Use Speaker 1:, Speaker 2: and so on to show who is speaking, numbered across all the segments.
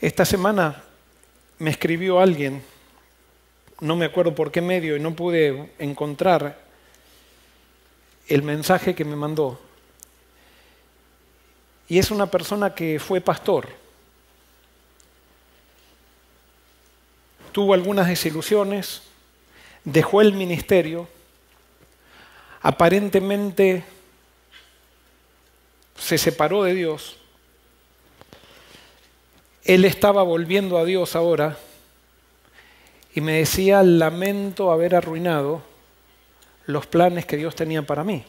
Speaker 1: Esta semana me escribió alguien, no me acuerdo por qué medio, y no pude encontrar el mensaje que me mandó. Y es una persona que fue pastor. Tuvo algunas desilusiones, dejó el ministerio, aparentemente se separó de Dios. Él estaba volviendo a Dios ahora y me decía: lamento haber arruinado los planes que Dios tenía para mí.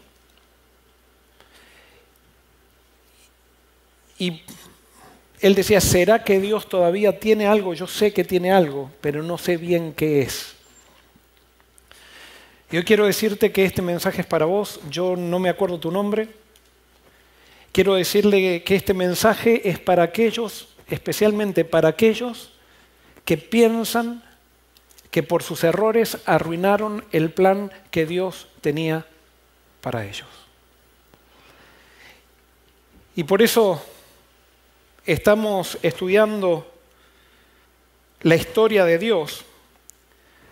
Speaker 1: Y él decía: ¿será que Dios todavía tiene algo? Yo sé que tiene algo, pero no sé bien qué es. Yo quiero decirte que este mensaje es para vos. Yo no me acuerdo tu nombre. Quiero decirle que este mensaje es para aquellos, especialmente para aquellos que piensan que por sus errores arruinaron el plan que Dios tenía para ellos. Y por eso estamos estudiando la historia de Dios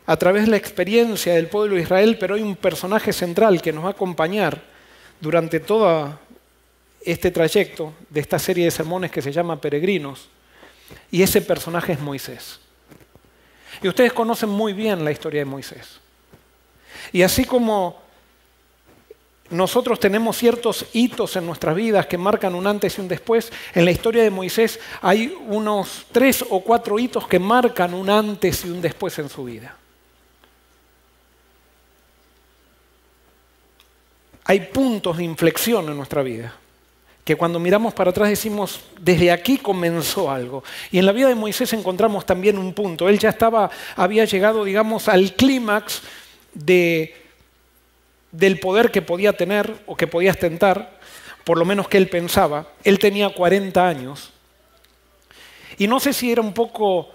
Speaker 1: a través de la experiencia del pueblo de Israel, pero hay un personaje central que nos va a acompañar durante todo este trayecto de esta serie de sermones que se llama Peregrinos, y ese personaje es Moisés. Y ustedes conocen muy bien la historia de Moisés. Y así como nosotros tenemos ciertos hitos en nuestras vidas que marcan un antes y un después, en la historia de Moisés hay unos 3 o 4 hitos que marcan un antes y un después en su vida. Hay puntos de inflexión en nuestra vida que cuando miramos para atrás decimos: desde aquí comenzó algo. Y en la vida de Moisés encontramos también un punto. Él ya había llegado, digamos, al clímax del poder que podía tener o que podía ostentar, por lo menos que él pensaba. Él tenía 40 años. Y no sé si era un poco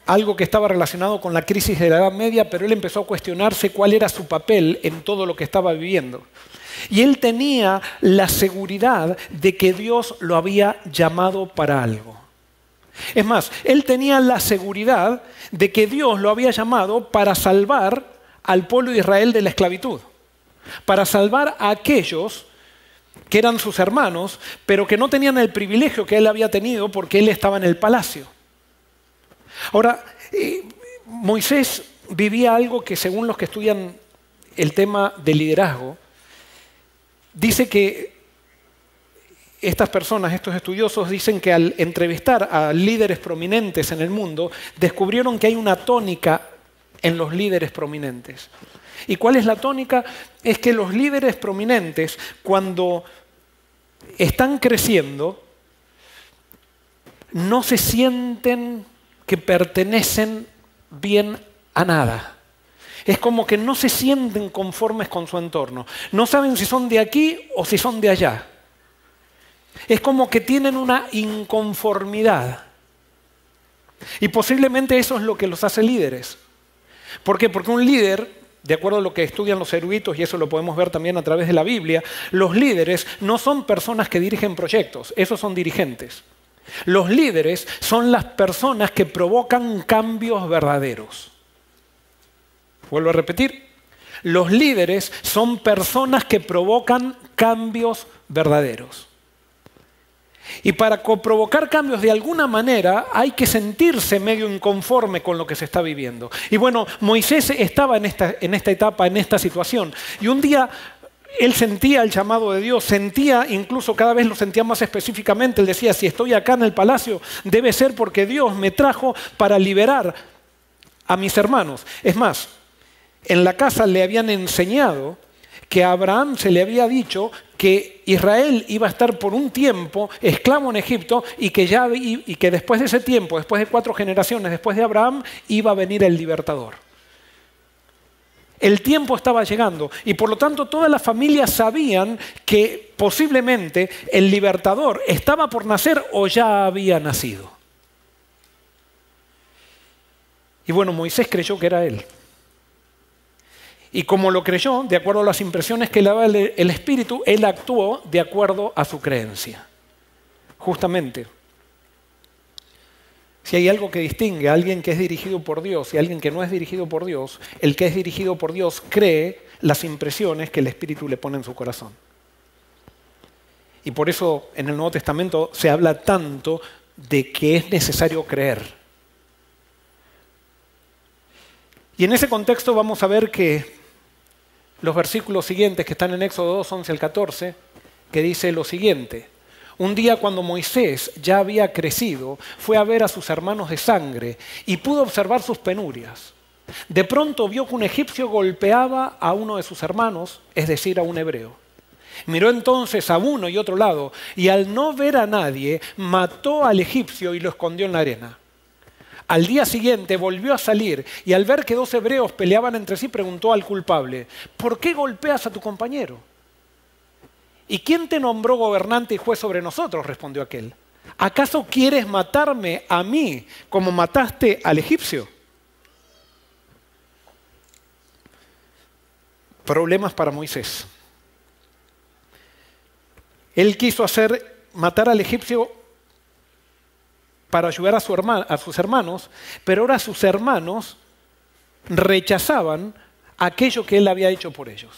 Speaker 1: algo que estaba relacionado con la crisis de la Edad Media, pero él empezó a cuestionarse cuál era su papel en todo lo que estaba viviendo. Y él tenía la seguridad de que Dios lo había llamado para algo. Es más, él tenía la seguridad de que Dios lo había llamado para salvar al pueblo de Israel de la esclavitud, para salvar a aquellos que eran sus hermanos, pero que no tenían el privilegio que él había tenido porque él estaba en el palacio. Ahora, Moisés vivía algo que, según los que estudian el tema de liderazgo, dice que estas personas, estos estudiosos, dicen que al entrevistar a líderes prominentes en el mundo, descubrieron que hay una tónica en los líderes prominentes. ¿Y cuál es la tónica? Es que los líderes prominentes, cuando están creciendo, no se sienten que pertenecen bien a nada. Es como que no se sienten conformes con su entorno. No saben si son de aquí o si son de allá. Es como que tienen una inconformidad. Y posiblemente eso es lo que los hace líderes. ¿Por qué? Porque un líder, de acuerdo a lo que estudian los eruditos, y eso lo podemos ver también a través de la Biblia, los líderes no son personas que dirigen proyectos, esos son dirigentes. Los líderes son las personas que provocan cambios verdaderos. Vuelvo a repetir, los líderes son personas que provocan cambios verdaderos. Y para provocar cambios de alguna manera hay que sentirse medio inconforme con lo que se está viviendo. Y bueno, Moisés estaba en esta etapa, en esta situación. Y un día él sentía el llamado de Dios, sentía, incluso cada vez lo sentía más específicamente. Él decía: si estoy acá en el palacio, debe ser porque Dios me trajo para liberar a mis hermanos. Es más, en la casa le habían enseñado que a Abraham se le había dicho que Israel iba a estar por un tiempo esclavo en Egipto y que después de ese tiempo, después de 4 generaciones después de Abraham, iba a venir el libertador. El tiempo estaba llegando y por lo tanto todas las familias sabían que posiblemente el libertador estaba por nacer o ya había nacido. Y bueno, Moisés creyó que era él. Y como lo creyó, de acuerdo a las impresiones que le daba el Espíritu, él actuó de acuerdo a su creencia. Justamente. Si hay algo que distingue a alguien que es dirigido por Dios y a alguien que no es dirigido por Dios, el que es dirigido por Dios cree las impresiones que el Espíritu le pone en su corazón. Y por eso en el Nuevo Testamento se habla tanto de que es necesario creer. Y en ese contexto vamos a ver que los versículos siguientes que están en Éxodo 2, 11 al 14, que dice lo siguiente: un día cuando Moisés ya había crecido, fue a ver a sus hermanos de sangre y pudo observar sus penurias. De pronto vio que un egipcio golpeaba a uno de sus hermanos, es decir, a un hebreo. Miró entonces a uno y otro lado y al no ver a nadie, mató al egipcio y lo escondió en la arena. Al día siguiente volvió a salir y al ver que 2 hebreos peleaban entre sí, preguntó al culpable: ¿por qué golpeas a tu compañero? ¿Y quién te nombró gobernante y juez sobre nosotros?, respondió aquel. ¿Acaso quieres matarme a mí como mataste al egipcio? Problemas para Moisés. Él quiso matar al egipcio para ayudar a sus hermanos, pero ahora sus hermanos rechazaban aquello que él había hecho por ellos.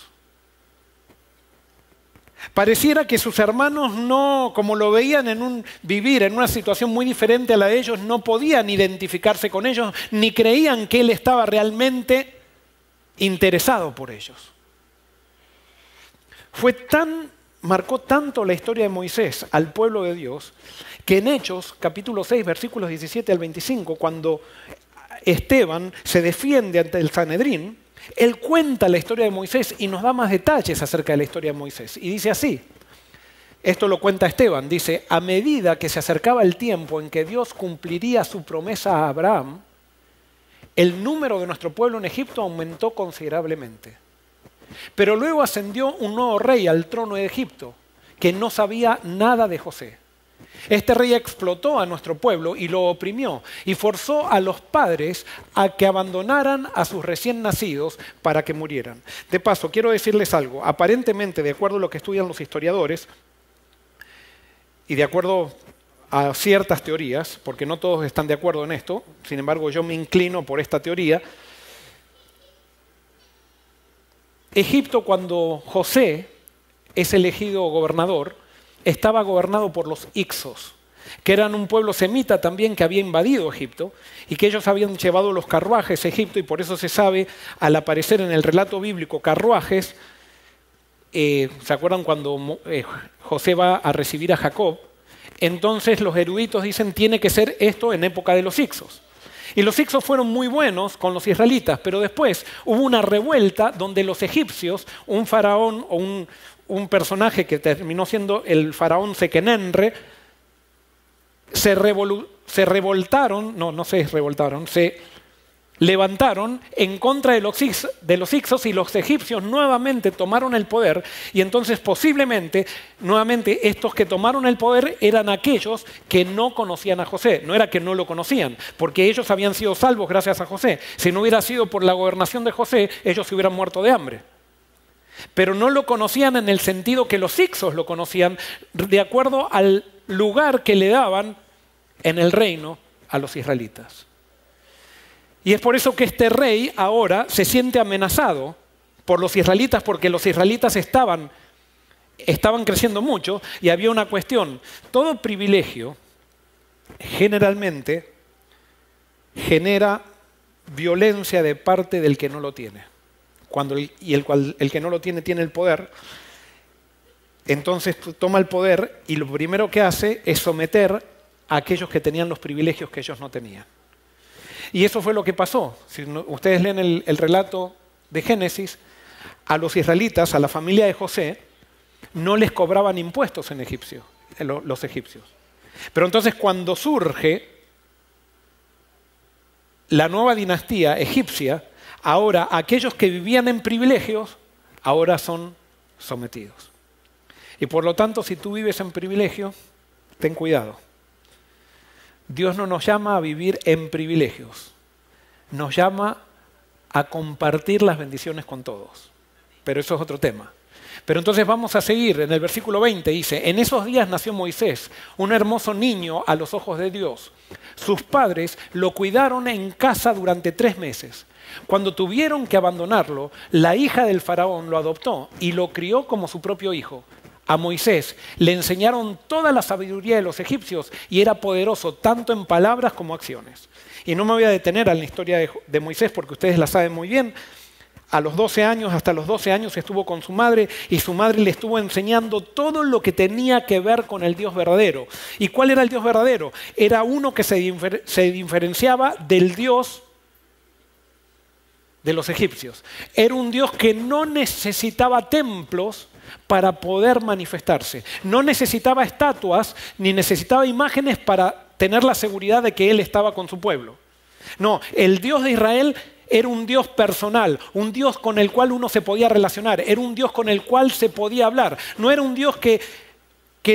Speaker 1: Pareciera que sus hermanos no, como lo veían vivir en una situación muy diferente a la de ellos, no podían identificarse con ellos, ni creían que él estaba realmente interesado por ellos. Marcó tanto la historia de Moisés al pueblo de Dios, que en Hechos, capítulo 6, versículos 17 al 25, cuando Esteban se defiende ante el Sanedrín, él cuenta la historia de Moisés y nos da más detalles acerca de la historia de Moisés. Y dice así, esto lo cuenta Esteban, dice: a medida que se acercaba el tiempo en que Dios cumpliría su promesa a Abraham, el número de nuestro pueblo en Egipto aumentó considerablemente. Pero luego ascendió un nuevo rey al trono de Egipto, que no sabía nada de José. Este rey explotó a nuestro pueblo y lo oprimió y forzó a los padres a que abandonaran a sus recién nacidos para que murieran. De paso, quiero decirles algo. Aparentemente, de acuerdo a lo que estudian los historiadores y de acuerdo a ciertas teorías, porque no todos están de acuerdo en esto, sin embargo yo me inclino por esta teoría, Egipto, cuando José es elegido gobernador, estaba gobernado por los Hicsos, que eran un pueblo semita también que había invadido Egipto y que ellos habían llevado los carruajes a Egipto, y por eso se sabe, al aparecer en el relato bíblico carruajes, ¿se acuerdan cuando José va a recibir a Jacob? Entonces los eruditos dicen, tiene que ser esto en época de los Hicsos. Y los Hicsos fueron muy buenos con los israelitas, pero después hubo una revuelta donde los egipcios, un faraón o un personaje que terminó siendo el faraón Sequenenre, se levantaron en contra de los Hicsos, y los egipcios nuevamente tomaron el poder, y entonces posiblemente nuevamente estos que tomaron el poder eran aquellos que no conocían a José. No era que no lo conocían, porque ellos habían sido salvos gracias a José. Si no hubiera sido por la gobernación de José, ellos se hubieran muerto de hambre. Pero no lo conocían en el sentido que los Hicsos lo conocían, de acuerdo al lugar que le daban en el reino a los israelitas. Y es por eso que este rey ahora se siente amenazado por los israelitas, porque los israelitas estaban creciendo mucho y había una cuestión. Todo privilegio generalmente genera violencia de parte del que no lo tiene. Cuando el que no lo tiene tiene el poder, entonces toma el poder y lo primero que hace es someter a aquellos que tenían los privilegios que ellos no tenían. Y eso fue lo que pasó. Si ustedes leen el relato de Génesis, a los israelitas, a la familia de José, no les cobraban impuestos los egipcios. Pero entonces cuando surge la nueva dinastía egipcia, ahora aquellos que vivían en privilegios, ahora son sometidos. Y por lo tanto, si tú vives en privilegio, ten cuidado. Dios no nos llama a vivir en privilegios, nos llama a compartir las bendiciones con todos. Pero eso es otro tema. Pero entonces vamos a seguir, en el versículo 20 dice, en esos días nació Moisés, un hermoso niño a los ojos de Dios. Sus padres lo cuidaron en casa durante 3 meses. Cuando tuvieron que abandonarlo, la hija del faraón lo adoptó y lo crió como su propio hijo. A Moisés le enseñaron toda la sabiduría de los egipcios y era poderoso tanto en palabras como acciones. Y no me voy a detener en la historia de Moisés porque ustedes la saben muy bien. A los 12 años, hasta los 12 años estuvo con su madre y su madre le estuvo enseñando todo lo que tenía que ver con el Dios verdadero. ¿Y cuál era el Dios verdadero? Era uno que se diferenciaba del Dios de los egipcios. Era un Dios que no necesitaba templos para poder manifestarse. No necesitaba estatuas ni necesitaba imágenes para tener la seguridad de que Él estaba con su pueblo. No, el Dios de Israel era un Dios personal, un Dios con el cual uno se podía relacionar, era un Dios con el cual se podía hablar. No era un Dios que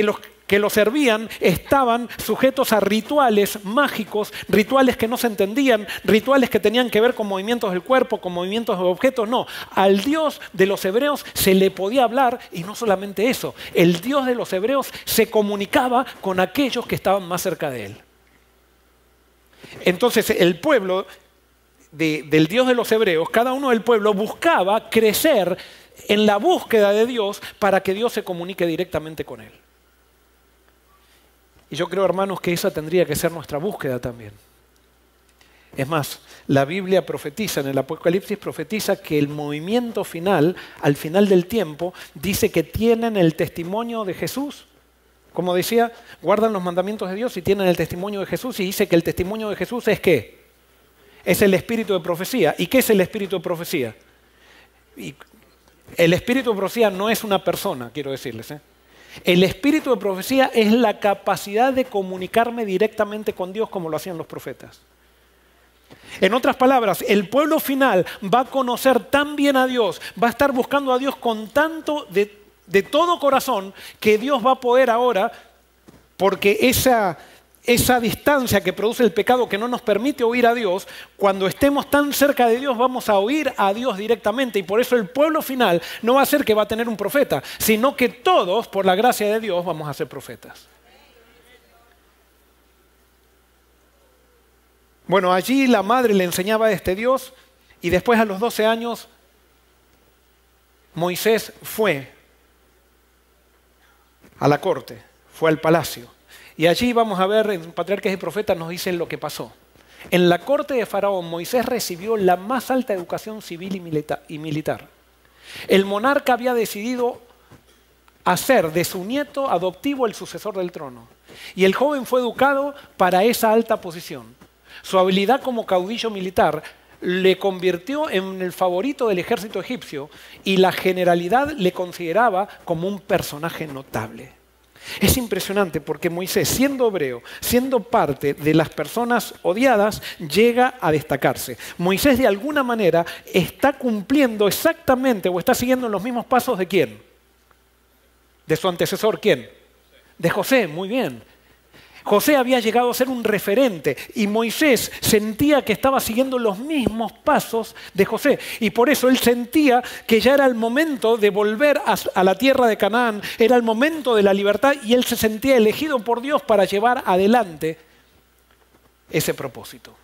Speaker 1: los que lo servían estaban sujetos a rituales mágicos, rituales que no se entendían, rituales que tenían que ver con movimientos del cuerpo, con movimientos de objetos. No, al Dios de los hebreos se le podía hablar y no solamente eso, el Dios de los hebreos se comunicaba con aquellos que estaban más cerca de Él. Entonces el pueblo del Dios de los hebreos, cada uno del pueblo buscaba crecer en la búsqueda de Dios para que Dios se comunique directamente con Él. Y yo creo, hermanos, que esa tendría que ser nuestra búsqueda también. Es más, la Biblia profetiza, en el Apocalipsis profetiza que el movimiento final, al final del tiempo, dice que tienen el testimonio de Jesús. Como decía, guardan los mandamientos de Dios y tienen el testimonio de Jesús, y dice que el testimonio de Jesús es ¿qué? Es el espíritu de profecía. ¿Y qué es el espíritu de profecía? Y el espíritu de profecía no es una persona, quiero decirles, El espíritu de profecía es la capacidad de comunicarme directamente con Dios como lo hacían los profetas. En otras palabras, el pueblo final va a conocer tan bien a Dios, va a estar buscando a Dios con tanto de todo corazón, que Dios va a poder ahora, porque esa distancia que produce el pecado que no nos permite oír a Dios, cuando estemos tan cerca de Dios vamos a oír a Dios directamente, y por eso el pueblo final no va a ser que va a tener un profeta, sino que todos, por la gracia de Dios, vamos a ser profetas. Bueno, allí la madre le enseñaba a este Dios, y después a los 12 años Moisés fue a la corte, fue al palacio. Y allí vamos a ver, en Patriarcas y Profetas nos dicen lo que pasó. En la corte de Faraón, Moisés recibió la más alta educación civil y militar. El monarca había decidido hacer de su nieto adoptivo el sucesor del trono. Y el joven fue educado para esa alta posición. Su habilidad como caudillo militar le convirtió en el favorito del ejército egipcio y la generalidad le consideraba como un personaje notable. Es impresionante porque Moisés, siendo hebreo, siendo parte de las personas odiadas, llega a destacarse. Moisés de alguna manera está cumpliendo exactamente o está siguiendo los mismos pasos de ¿quién? De su antecesor, ¿quién? De José, muy bien. José había llegado a ser un referente y Moisés sentía que estaba siguiendo los mismos pasos de José. Y por eso él sentía que ya era el momento de volver a la tierra de Canaán, era el momento de la libertad y él se sentía elegido por Dios para llevar adelante ese propósito.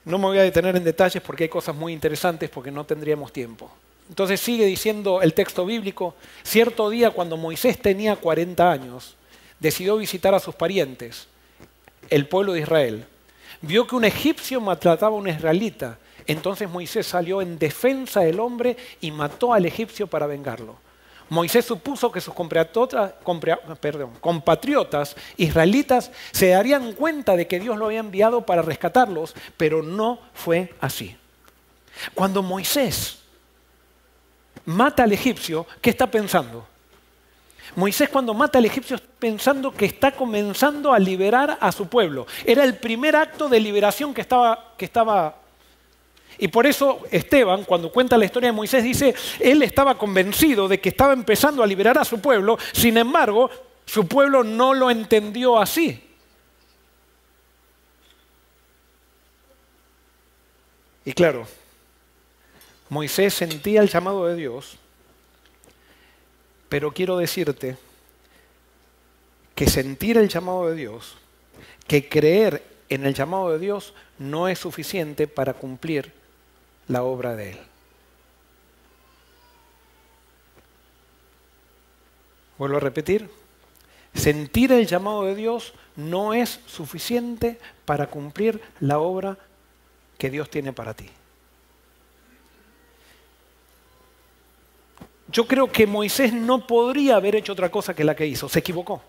Speaker 1: No me voy a detener en detalles porque hay cosas muy interesantes porque no tendríamos tiempo. Entonces sigue diciendo el texto bíblico, cierto día cuando Moisés tenía 40 años, decidió visitar a sus parientes, el pueblo de Israel. Vio que un egipcio maltrataba a un israelita. Entonces Moisés salió en defensa del hombre y mató al egipcio para vengarlo. Moisés supuso que sus compatriotas israelitas se darían cuenta de que Dios lo había enviado para rescatarlos, pero no fue así. Cuando Moisés mata al egipcio, ¿qué está pensando? Moisés cuando mata al egipcio está pensando que está comenzando a liberar a su pueblo. Era el primer acto de liberación que estaba. Y por eso Esteban, cuando cuenta la historia de Moisés, dice, él estaba convencido de que estaba empezando a liberar a su pueblo, sin embargo, su pueblo no lo entendió así. Y claro, Moisés sentía el llamado de Dios, pero quiero decirte que sentir el llamado de Dios, que creer en el llamado de Dios no es suficiente para cumplir la obra de Él. Vuelvo a repetir, sentir el llamado de Dios no es suficiente para cumplir la obra que Dios tiene para ti. Yo creo que Moisés no podría haber hecho otra cosa que la que hizo, se equivocó.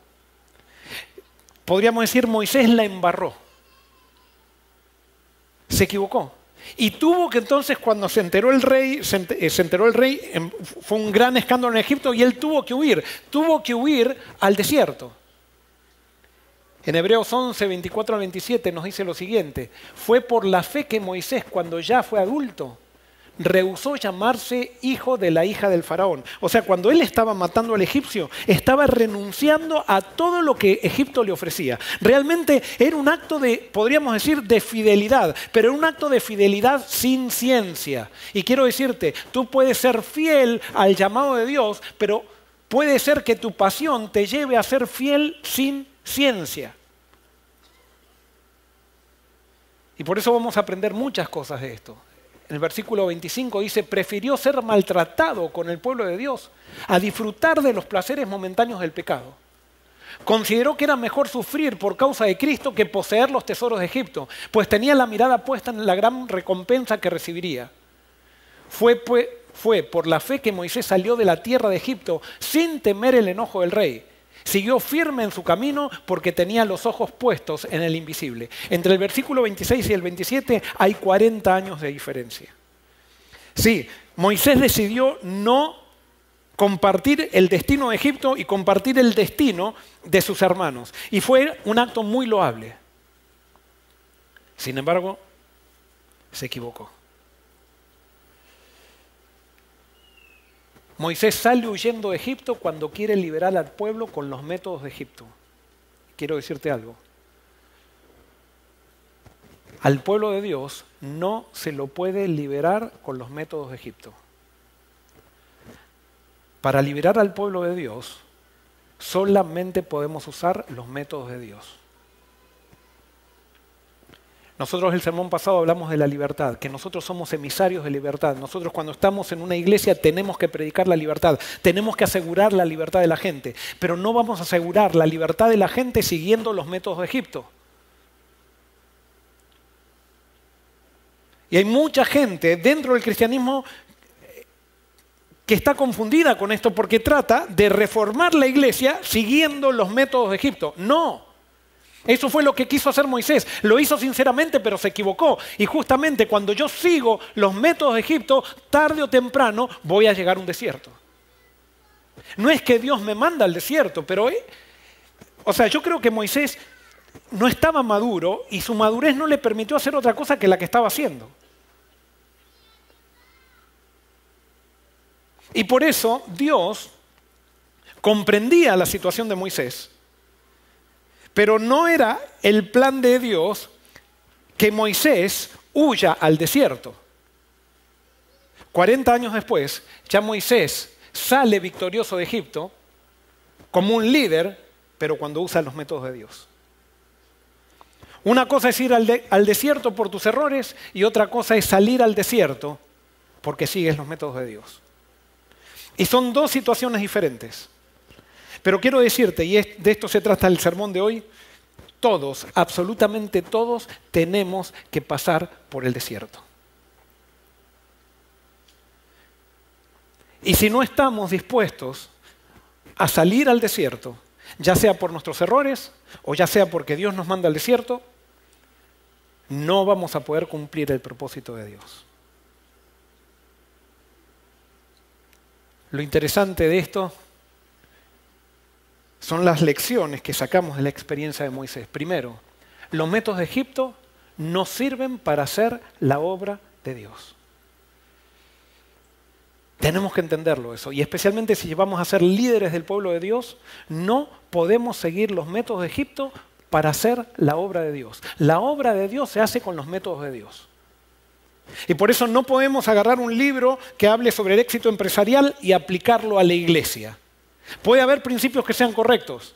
Speaker 1: Podríamos decir, Moisés la embarró. Se equivocó. Y tuvo que entonces, cuando se enteró el rey, fue un gran escándalo en Egipto y él tuvo que huir al desierto. En Hebreos 11, 24 al 27 nos dice lo siguiente: fue por la fe que Moisés, cuando ya fue adulto, rehusó llamarse hijo de la hija del faraón. O sea, cuando él estaba matando al egipcio, estaba renunciando a todo lo que Egipto le ofrecía. Realmente era un acto de, podríamos decir, de fidelidad, pero era un acto de fidelidad sin ciencia. Y quiero decirte, tú puedes ser fiel al llamado de Dios, pero puede ser que tu pasión te lleve a ser fiel sin ciencia. Y por eso vamos a aprender muchas cosas de esto. En el versículo 25 dice, prefirió ser maltratado con el pueblo de Dios a disfrutar de los placeres momentáneos del pecado. Consideró que era mejor sufrir por causa de Cristo que poseer los tesoros de Egipto, pues tenía la mirada puesta en la gran recompensa que recibiría. Fue por la fe que Moisés salió de la tierra de Egipto sin temer el enojo del rey. Siguió firme en su camino porque tenía los ojos puestos en el invisible. Entre el versículo 26 y el 27 hay 40 años de diferencia. Sí, Moisés decidió no compartir el destino de Egipto y compartir el destino de sus hermanos. Y fue un acto muy loable. Sin embargo, se equivocó. Moisés sale huyendo de Egipto cuando quiere liberar al pueblo con los métodos de Egipto. Quiero decirte algo. Al pueblo de Dios no se lo puede liberar con los métodos de Egipto. Para liberar al pueblo de Dios, solamente podemos usar los métodos de Dios. Nosotros el sermón pasado hablamos de la libertad, que nosotros somos emisarios de libertad. Nosotros cuando estamos en una iglesia tenemos que predicar la libertad, tenemos que asegurar la libertad de la gente, pero no vamos a asegurar la libertad de la gente siguiendo los métodos de Egipto. Y hay mucha gente dentro del cristianismo que está confundida con esto porque trata de reformar la iglesia siguiendo los métodos de Egipto. No. Eso fue lo que quiso hacer Moisés. Lo hizo sinceramente, pero se equivocó. Y justamente cuando yo sigo los métodos de Egipto, tarde o temprano voy a llegar a un desierto. No es que Dios me manda al desierto, pero yo creo que Moisés no estaba maduro y su madurez no le permitió hacer otra cosa que la que estaba haciendo. Y por eso Dios comprendía la situación de Moisés. Pero no era el plan de Dios que Moisés huya al desierto. 40 años después, ya Moisés sale victorioso de Egipto como un líder, pero cuando usa los métodos de Dios. Una cosa es ir al desierto por tus errores y otra cosa es salir al desierto porque sigues los métodos de Dios. Y son dos situaciones diferentes. Pero quiero decirte, y de esto se trata el sermón de hoy, todos, absolutamente todos, tenemos que pasar por el desierto. Y si no estamos dispuestos a salir al desierto, ya sea por nuestros errores o ya sea porque Dios nos manda al desierto, no vamos a poder cumplir el propósito de Dios. Lo interesante de esto son las lecciones que sacamos de la experiencia de Moisés. Primero, los métodos de Egipto no sirven para hacer la obra de Dios. Tenemos que entenderlo eso. Y especialmente si vamos a ser líderes del pueblo de Dios, no podemos seguir los métodos de Egipto para hacer la obra de Dios. La obra de Dios se hace con los métodos de Dios. Y por eso no podemos agarrar un libro que hable sobre el éxito empresarial y aplicarlo a la iglesia. Puede haber principios que sean correctos,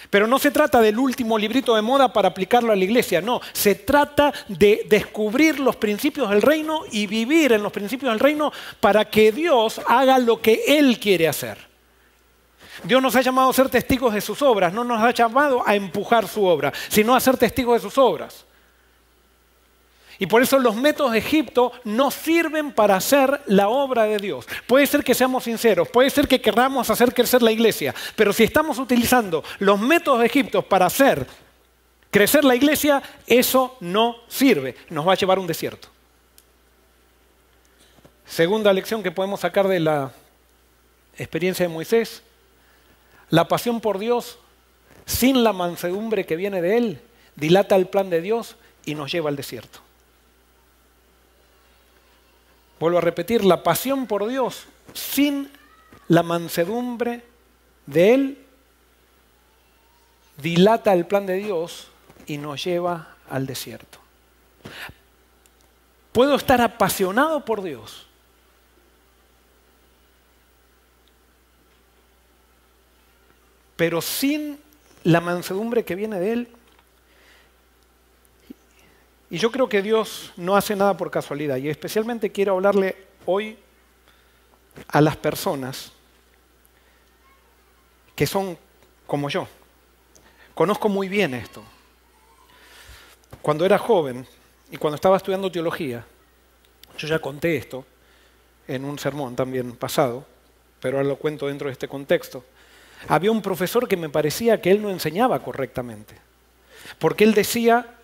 Speaker 1: pero no se trata del último librito de moda para aplicarlo a la iglesia. No, se trata de descubrir los principios del reino y vivir en los principios del reino para que Dios haga lo que Él quiere hacer. Dios nos ha llamado a ser testigos de sus obras, no nos ha llamado a empujar su obra, sino a ser testigos de sus obras. Y por eso los métodos de Egipto no sirven para hacer la obra de Dios. Puede ser que seamos sinceros, puede ser que queramos hacer crecer la iglesia, pero si estamos utilizando los métodos de Egipto para hacer crecer la iglesia, eso no sirve, nos va a llevar a un desierto. Segunda lección que podemos sacar de la experiencia de Moisés: la pasión por Dios, sin la mansedumbre que viene de Él, dilata el plan de Dios y nos lleva al desierto. Vuelvo a repetir, la pasión por Dios sin la mansedumbre de Él dilata el plan de Dios y nos lleva al desierto. Puedo estar apasionado por Dios, pero sin la mansedumbre que viene de Él. Y yo creo que Dios no hace nada por casualidad, y especialmente quiero hablarle hoy a las personas que son como yo. Conozco muy bien esto. Cuando era joven y cuando estaba estudiando teología, yo ya conté esto en un sermón también pasado, pero ahora lo cuento dentro de este contexto. Había un profesor que me parecía que él no enseñaba correctamente, porque él decía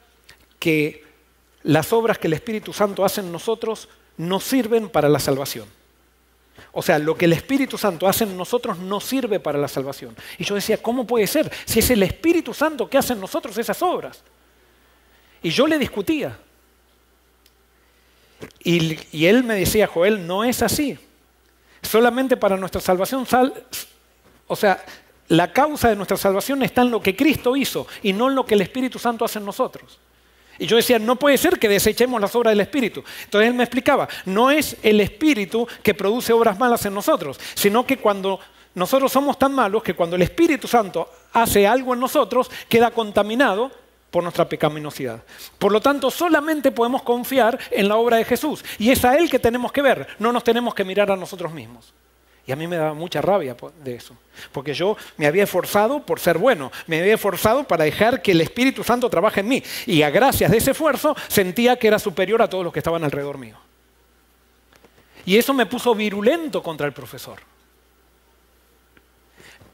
Speaker 1: que las obras que el Espíritu Santo hace en nosotros no sirven para la salvación. O sea, lo que el Espíritu Santo hace en nosotros no sirve para la salvación. Y yo decía, ¿cómo puede ser? Si es el Espíritu Santo que hace en nosotros esas obras. Y yo le discutía. Y él me decía, Joel, no es así. Solamente para nuestra salvación, o sea, la causa de nuestra salvación está en lo que Cristo hizo y no en lo que el Espíritu Santo hace en nosotros. Y yo decía, no puede ser que desechemos las obras del Espíritu. Entonces él me explicaba, no es el Espíritu que produce obras malas en nosotros, sino que cuando nosotros somos tan malos que cuando el Espíritu Santo hace algo en nosotros, queda contaminado por nuestra pecaminosidad. Por lo tanto, solamente podemos confiar en la obra de Jesús. Y es a Él que tenemos que ver, no nos tenemos que mirar a nosotros mismos. Y a mí me daba mucha rabia de eso, porque yo me había esforzado por ser bueno, me había esforzado para dejar que el Espíritu Santo trabaje en mí. Y a gracias de ese esfuerzo sentía que era superior a todos los que estaban alrededor mío. Y eso me puso virulento contra el profesor.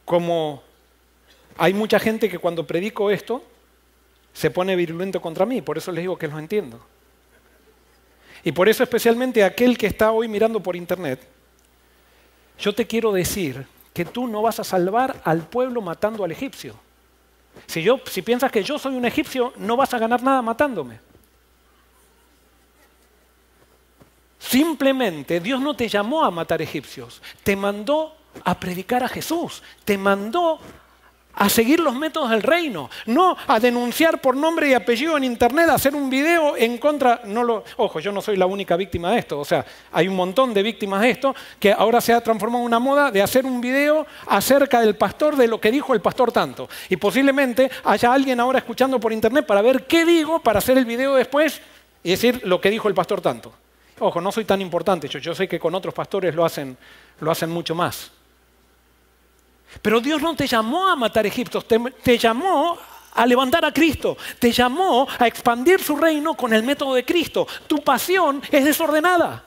Speaker 1: Como hay mucha gente que cuando predico esto se pone virulento contra mí, por eso les digo que los entiendo. Y por eso especialmente aquel que está hoy mirando por internet, yo te quiero decir que tú no vas a salvar al pueblo matando al egipcio. Si piensas que yo soy un egipcio, no vas a ganar nada matándome. Simplemente Dios no te llamó a matar egipcios, te mandó a predicar a Jesús, te mandó a seguir los métodos del reino, no a denunciar por nombre y apellido en internet, a hacer un video en contra. Ojo, yo no soy la única víctima de esto, o sea, hay un montón de víctimas de esto que ahora se ha transformado en una moda de hacer un video acerca del pastor, de lo que dijo el pastor tanto. Y posiblemente haya alguien ahora escuchando por internet para ver qué digo, para hacer el video después y decir lo que dijo el pastor tanto. Ojo, no soy tan importante, yo sé que con otros pastores lo hacen mucho más. Pero Dios no te llamó a matar egipcios, te llamó a levantar a Cristo, te llamó a expandir su reino con el método de Cristo. Tu pasión es desordenada.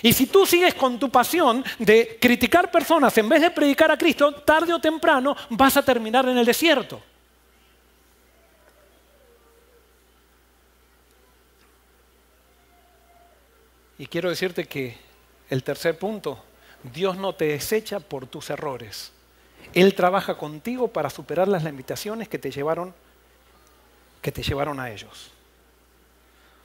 Speaker 1: Y si tú sigues con tu pasión de criticar personas en vez de predicar a Cristo, tarde o temprano vas a terminar en el desierto. Y quiero decirte que el tercer punto, Dios no te desecha por tus errores. Él trabaja contigo para superar las limitaciones que te llevaron a ellos.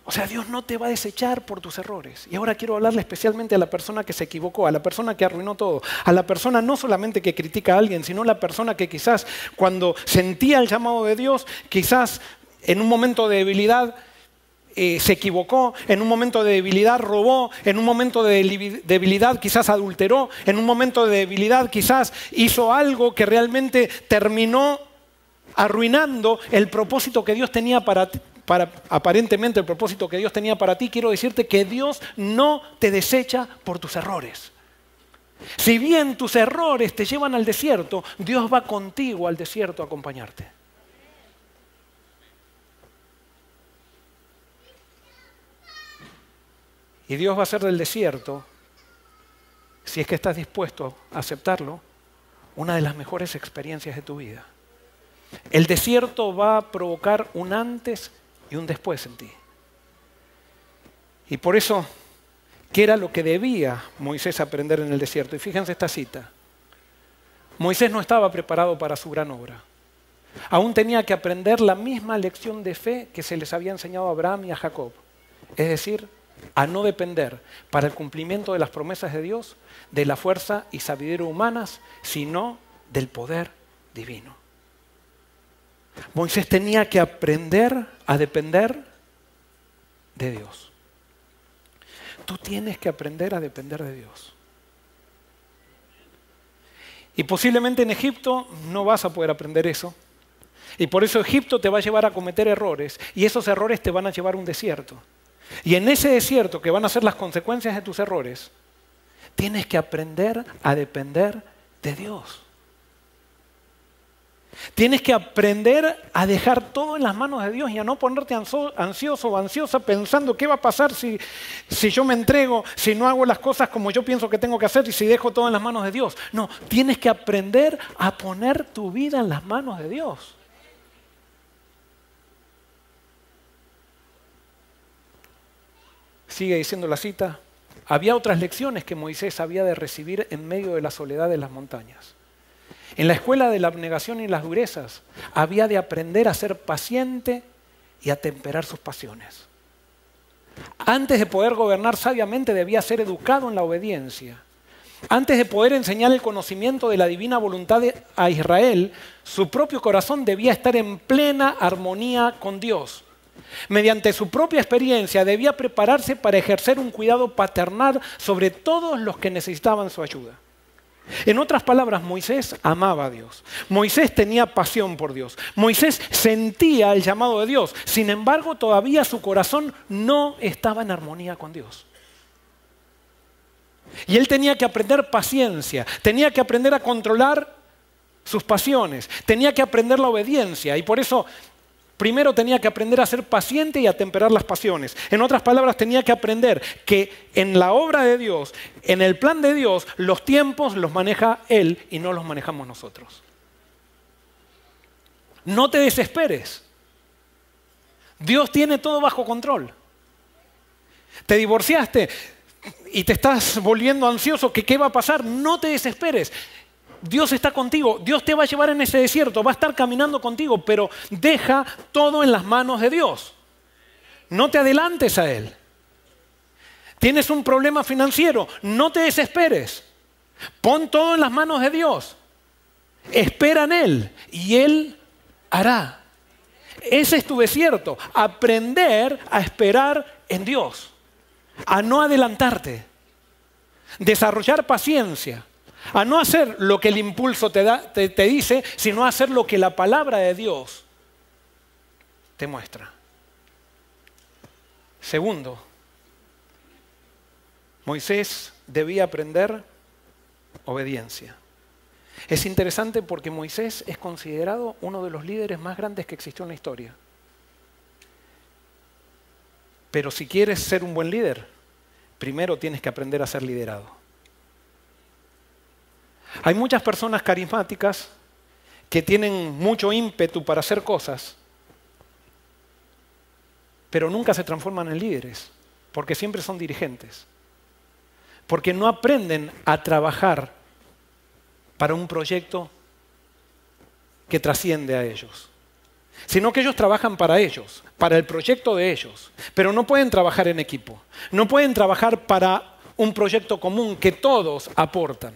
Speaker 1: O sea, Dios no te va a desechar por tus errores. Y ahora quiero hablarle especialmente a la persona que se equivocó, a la persona que arruinó todo, a la persona no solamente que critica a alguien, sino la persona que quizás cuando sentía el llamado de Dios, quizás en un momento de debilidad se equivocó, en un momento de debilidad robó, en un momento de debilidad quizás adulteró, en un momento de debilidad quizás hizo algo que realmente terminó arruinando el propósito que Dios tenía aparentemente el propósito que Dios tenía para ti. Quiero decirte que Dios no te desecha por tus errores. Si bien tus errores te llevan al desierto, Dios va contigo al desierto a acompañarte. Y Dios va a hacer del desierto, si es que estás dispuesto a aceptarlo, una de las mejores experiencias de tu vida. El desierto va a provocar un antes y un después en ti. Y por eso, ¿qué era lo que debía Moisés aprender en el desierto? Y fíjense esta cita. Moisés no estaba preparado para su gran obra. Aún tenía que aprender la misma lección de fe que se les había enseñado a Abraham y a Jacob. Es decir, a no depender para el cumplimiento de las promesas de Dios de la fuerza y sabiduría humanas, sino del poder divino. Moisés tenía que aprender a depender de Dios. Tú tienes que aprender a depender de Dios. Y posiblemente en Egipto no vas a poder aprender eso. Y por eso Egipto te va a llevar a cometer errores. Y esos errores te van a llevar a un desierto. Y en ese desierto, que van a ser las consecuencias de tus errores, tienes que aprender a depender de Dios. Tienes que aprender a dejar todo en las manos de Dios y a no ponerte ansioso o ansiosa pensando qué va a pasar si yo me entrego, si no hago las cosas como yo pienso que tengo que hacer y si dejo todo en las manos de Dios. No, tienes que aprender a poner tu vida en las manos de Dios. Sigue diciendo la cita, había otras lecciones que Moisés había de recibir en medio de la soledad de las montañas. En la escuela de la abnegación y las durezas, había de aprender a ser paciente y a temperar sus pasiones. Antes de poder gobernar sabiamente, debía ser educado en la obediencia. Antes de poder enseñar el conocimiento de la divina voluntad a Israel, su propio corazón debía estar en plena armonía con Dios. Mediante su propia experiencia debía prepararse para ejercer un cuidado paternal sobre todos los que necesitaban su ayuda. En otras palabras, Moisés amaba a Dios. Moisés tenía pasión por Dios. Moisés sentía el llamado de Dios. Sin embargo, todavía su corazón no estaba en armonía con Dios. Y él tenía que aprender paciencia, tenía que aprender a controlar sus pasiones, tenía que aprender la obediencia. Y por eso, primero tenía que aprender a ser paciente y a temperar las pasiones. En otras palabras, tenía que aprender que en la obra de Dios, en el plan de Dios, los tiempos los maneja Él y no los manejamos nosotros. No te desesperes. Dios tiene todo bajo control. Te divorciaste y te estás volviendo ansioso, que qué va a pasar. No te desesperes. Dios está contigo, Dios te va a llevar en ese desierto, va a estar caminando contigo, pero deja todo en las manos de Dios. No te adelantes a Él. Tienes un problema financiero, no te desesperes. Pon todo en las manos de Dios. Espera en Él y Él hará. Ese es tu desierto, aprender a esperar en Dios, a no adelantarte, desarrollar paciencia. A no hacer lo que el impulso te dice, sino a hacer lo que la palabra de Dios te muestra. Segundo, Moisés debía aprender obediencia. Es interesante porque Moisés es considerado uno de los líderes más grandes que existió en la historia. Pero si quieres ser un buen líder, primero tienes que aprender a ser liderado. Hay muchas personas carismáticas que tienen mucho ímpetu para hacer cosas, pero nunca se transforman en líderes, porque siempre son dirigentes, porque no aprenden a trabajar para un proyecto que trasciende a ellos, sino que ellos trabajan para ellos, para el proyecto de ellos, pero no pueden trabajar en equipo, no pueden trabajar para un proyecto común que todos aportan.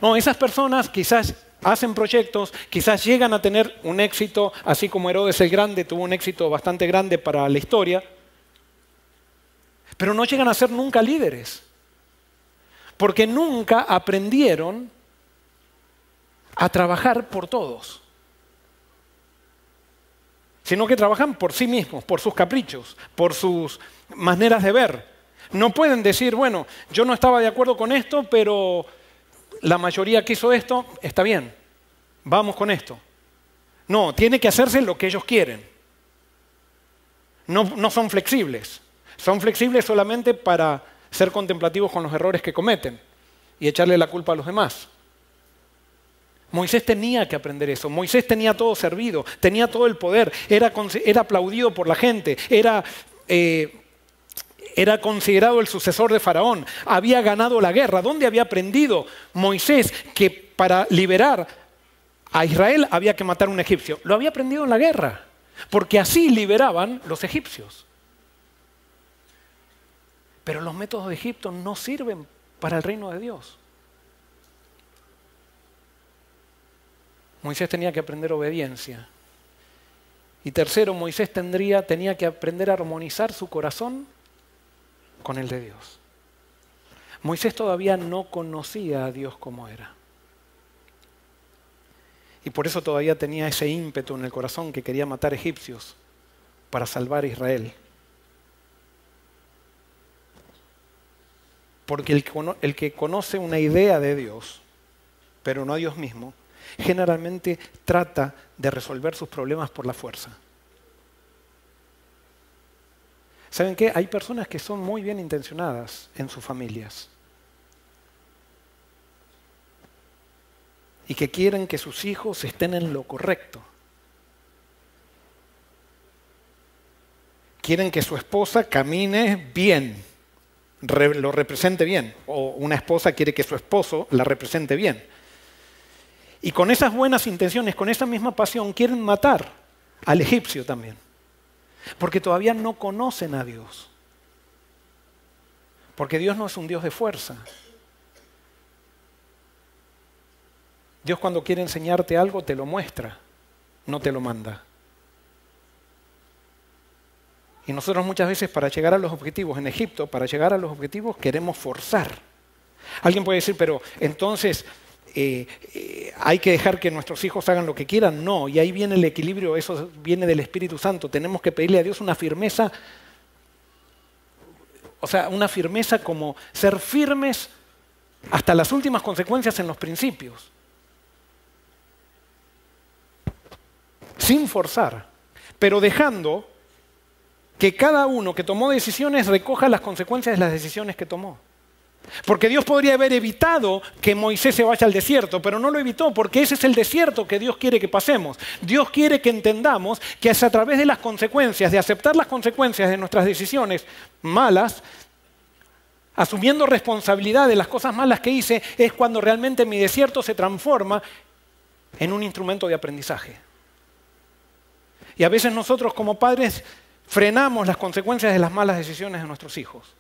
Speaker 1: No, esas personas quizás hacen proyectos, quizás llegan a tener un éxito, así como Herodes el Grande tuvo un éxito bastante grande para la historia, pero no llegan a ser nunca líderes, porque nunca aprendieron a trabajar por todos, sino que trabajan por sí mismos, por sus caprichos, por sus maneras de ver. No pueden decir, bueno, yo no estaba de acuerdo con esto, pero la mayoría quiso esto, está bien, vamos con esto. No, tiene que hacerse lo que ellos quieren. No son flexibles. Son flexibles solamente para ser contemplativos con los errores que cometen y echarle la culpa a los demás. Moisés tenía que aprender eso. Moisés tenía todo servido, tenía todo el poder, era aplaudido por la gente, era considerado el sucesor de Faraón, había ganado la guerra. ¿Dónde había aprendido Moisés que para liberar a Israel había que matar a un egipcio? Lo había aprendido en la guerra, porque así liberaban los egipcios. Pero los métodos de Egipto no sirven para el reino de Dios. Moisés tenía que aprender obediencia. Y tercero, Moisés tenía que aprender a armonizar su corazón con el de Dios. Moisés todavía no conocía a Dios como era. Y por eso todavía tenía ese ímpetu en el corazón que quería matar egipcios para salvar a Israel. Porque el que conoce una idea de Dios, pero no a Dios mismo, generalmente trata de resolver sus problemas por la fuerza. ¿Saben qué? Hay personas que son muy bien intencionadas en sus familias y que quieren que sus hijos estén en lo correcto. Quieren que su esposa camine bien, lo represente bien, o una esposa quiere que su esposo la represente bien. Y con esas buenas intenciones, con esa misma pasión, quieren matar al egipcio también. Porque todavía no conocen a Dios. Porque Dios no es un Dios de fuerza. Dios cuando quiere enseñarte algo te lo muestra, no te lo manda. Y nosotros muchas veces para llegar a los objetivos, en Egipto, para llegar a los objetivos queremos forzar. Alguien puede decir, pero entonces hay que dejar que nuestros hijos hagan lo que quieran. No, y ahí viene el equilibrio, eso viene del Espíritu Santo. Tenemos que pedirle a Dios una firmeza, o sea, una firmeza como ser firmes hasta las últimas consecuencias en los principios. Sin forzar, pero dejando que cada uno que tomó decisiones recoja las consecuencias de las decisiones que tomó. Porque Dios podría haber evitado que Moisés se vaya al desierto, pero no lo evitó, porque ese es el desierto que Dios quiere que pasemos. Dios quiere que entendamos que es a través de las consecuencias, de aceptar las consecuencias de nuestras decisiones malas, asumiendo responsabilidad de las cosas malas que hice, es cuando realmente mi desierto se transforma en un instrumento de aprendizaje. Y a veces nosotros como padres frenamos las consecuencias de las malas decisiones de nuestros hijos.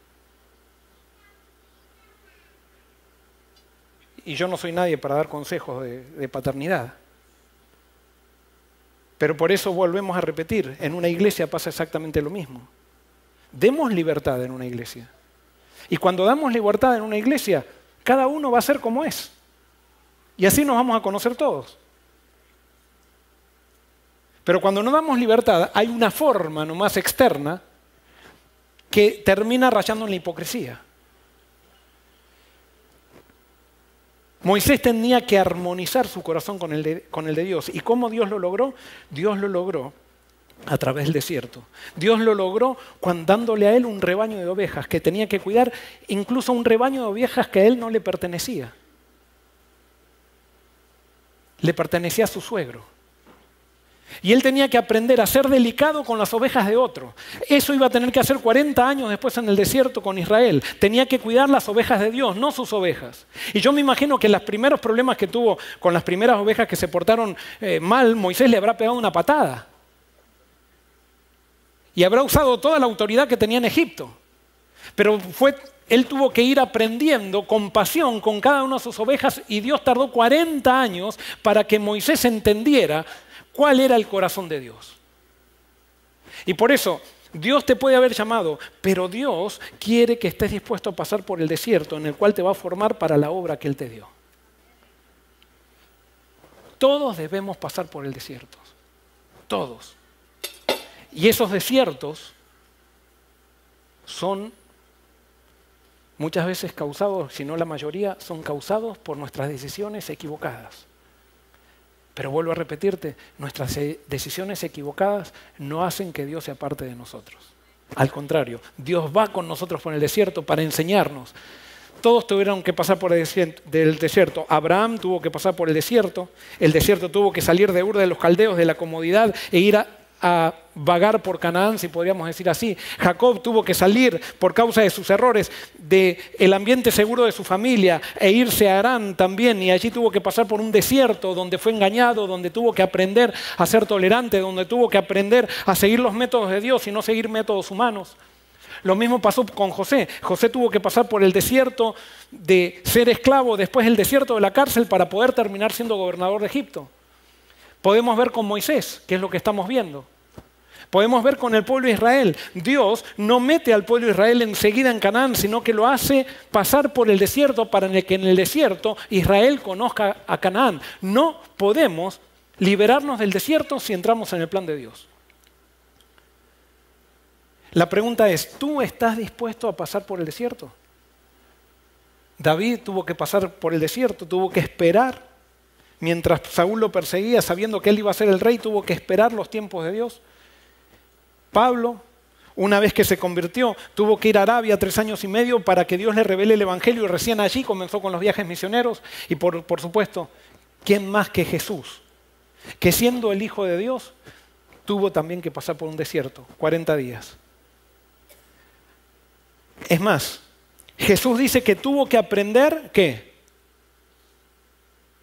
Speaker 1: Y yo no soy nadie para dar consejos de paternidad. Pero por eso volvemos a repetir, en una iglesia pasa exactamente lo mismo. Demos libertad en una iglesia. Y cuando damos libertad en una iglesia, cada uno va a ser como es. Y así nos vamos a conocer todos. Pero cuando no damos libertad, hay una forma nomás externa que termina rayando en la hipocresía. Moisés tenía que armonizar su corazón con el de Dios. ¿Y cómo Dios lo logró? Dios lo logró a través del desierto. Dios lo logró dándole a él un rebaño de ovejas que tenía que cuidar, incluso un rebaño de ovejas que a él no le pertenecía. Le pertenecía a su suegro. Y él tenía que aprender a ser delicado con las ovejas de otro. Eso iba a tener que hacer 40 años después en el desierto con Israel. Tenía que cuidar las ovejas de Dios, no sus ovejas. Y yo me imagino que los primeros problemas que tuvo con las primeras ovejas que se portaron mal, Moisés le habrá pegado una patada. Y habrá usado toda la autoridad que tenía en Egipto. Pero él tuvo que ir aprendiendo con pasión con cada una de sus ovejas y Dios tardó 40 años para que Moisés entendiera cuál era el corazón de Dios. Y por eso, Dios te puede haber llamado, pero Dios quiere que estés dispuesto a pasar por el desierto en el cual te va a formar para la obra que Él te dio. Todos debemos pasar por el desierto. Todos. Y esos desiertos son muchas veces causados, si no la mayoría, son causados por nuestras decisiones equivocadas. Pero vuelvo a repetirte, nuestras decisiones equivocadas no hacen que Dios se aparte de nosotros. Al contrario, Dios va con nosotros por el desierto para enseñarnos. Todos tuvieron que pasar por el desierto. Abraham tuvo que pasar por el desierto tuvo que salir de Ur de los Caldeos, de la comodidad, e ir a vagar por Canaán, si podríamos decir así. Jacob tuvo que salir por causa de sus errores del ambiente seguro de su familia e irse a Harán también, y allí tuvo que pasar por un desierto donde fue engañado, donde tuvo que aprender a ser tolerante, donde tuvo que aprender a seguir los métodos de Dios y no seguir métodos humanos. Lo mismo pasó con José. José tuvo que pasar por el desierto de ser esclavo, después el desierto de la cárcel para poder terminar siendo gobernador de Egipto. Podemos ver con Moisés, que es lo que estamos viendo. Podemos ver con el pueblo de Israel. Dios no mete al pueblo de Israel enseguida en Canaán, sino que lo hace pasar por el desierto para que en el desierto Israel conozca a Canaán. No podemos liberarnos del desierto si entramos en el plan de Dios. La pregunta es, ¿tú estás dispuesto a pasar por el desierto? David tuvo que pasar por el desierto, tuvo que esperar. Mientras Saúl lo perseguía, sabiendo que él iba a ser el rey, tuvo que esperar los tiempos de Dios. Pablo, una vez que se convirtió, tuvo que ir a Arabia 3 años y medio para que Dios le revele el Evangelio, y recién allí comenzó con los viajes misioneros. Y por supuesto, ¿quién más que Jesús? Que siendo el Hijo de Dios, tuvo también que pasar por un desierto, 40 días. Es más, Jesús dice que tuvo que aprender, ¿qué?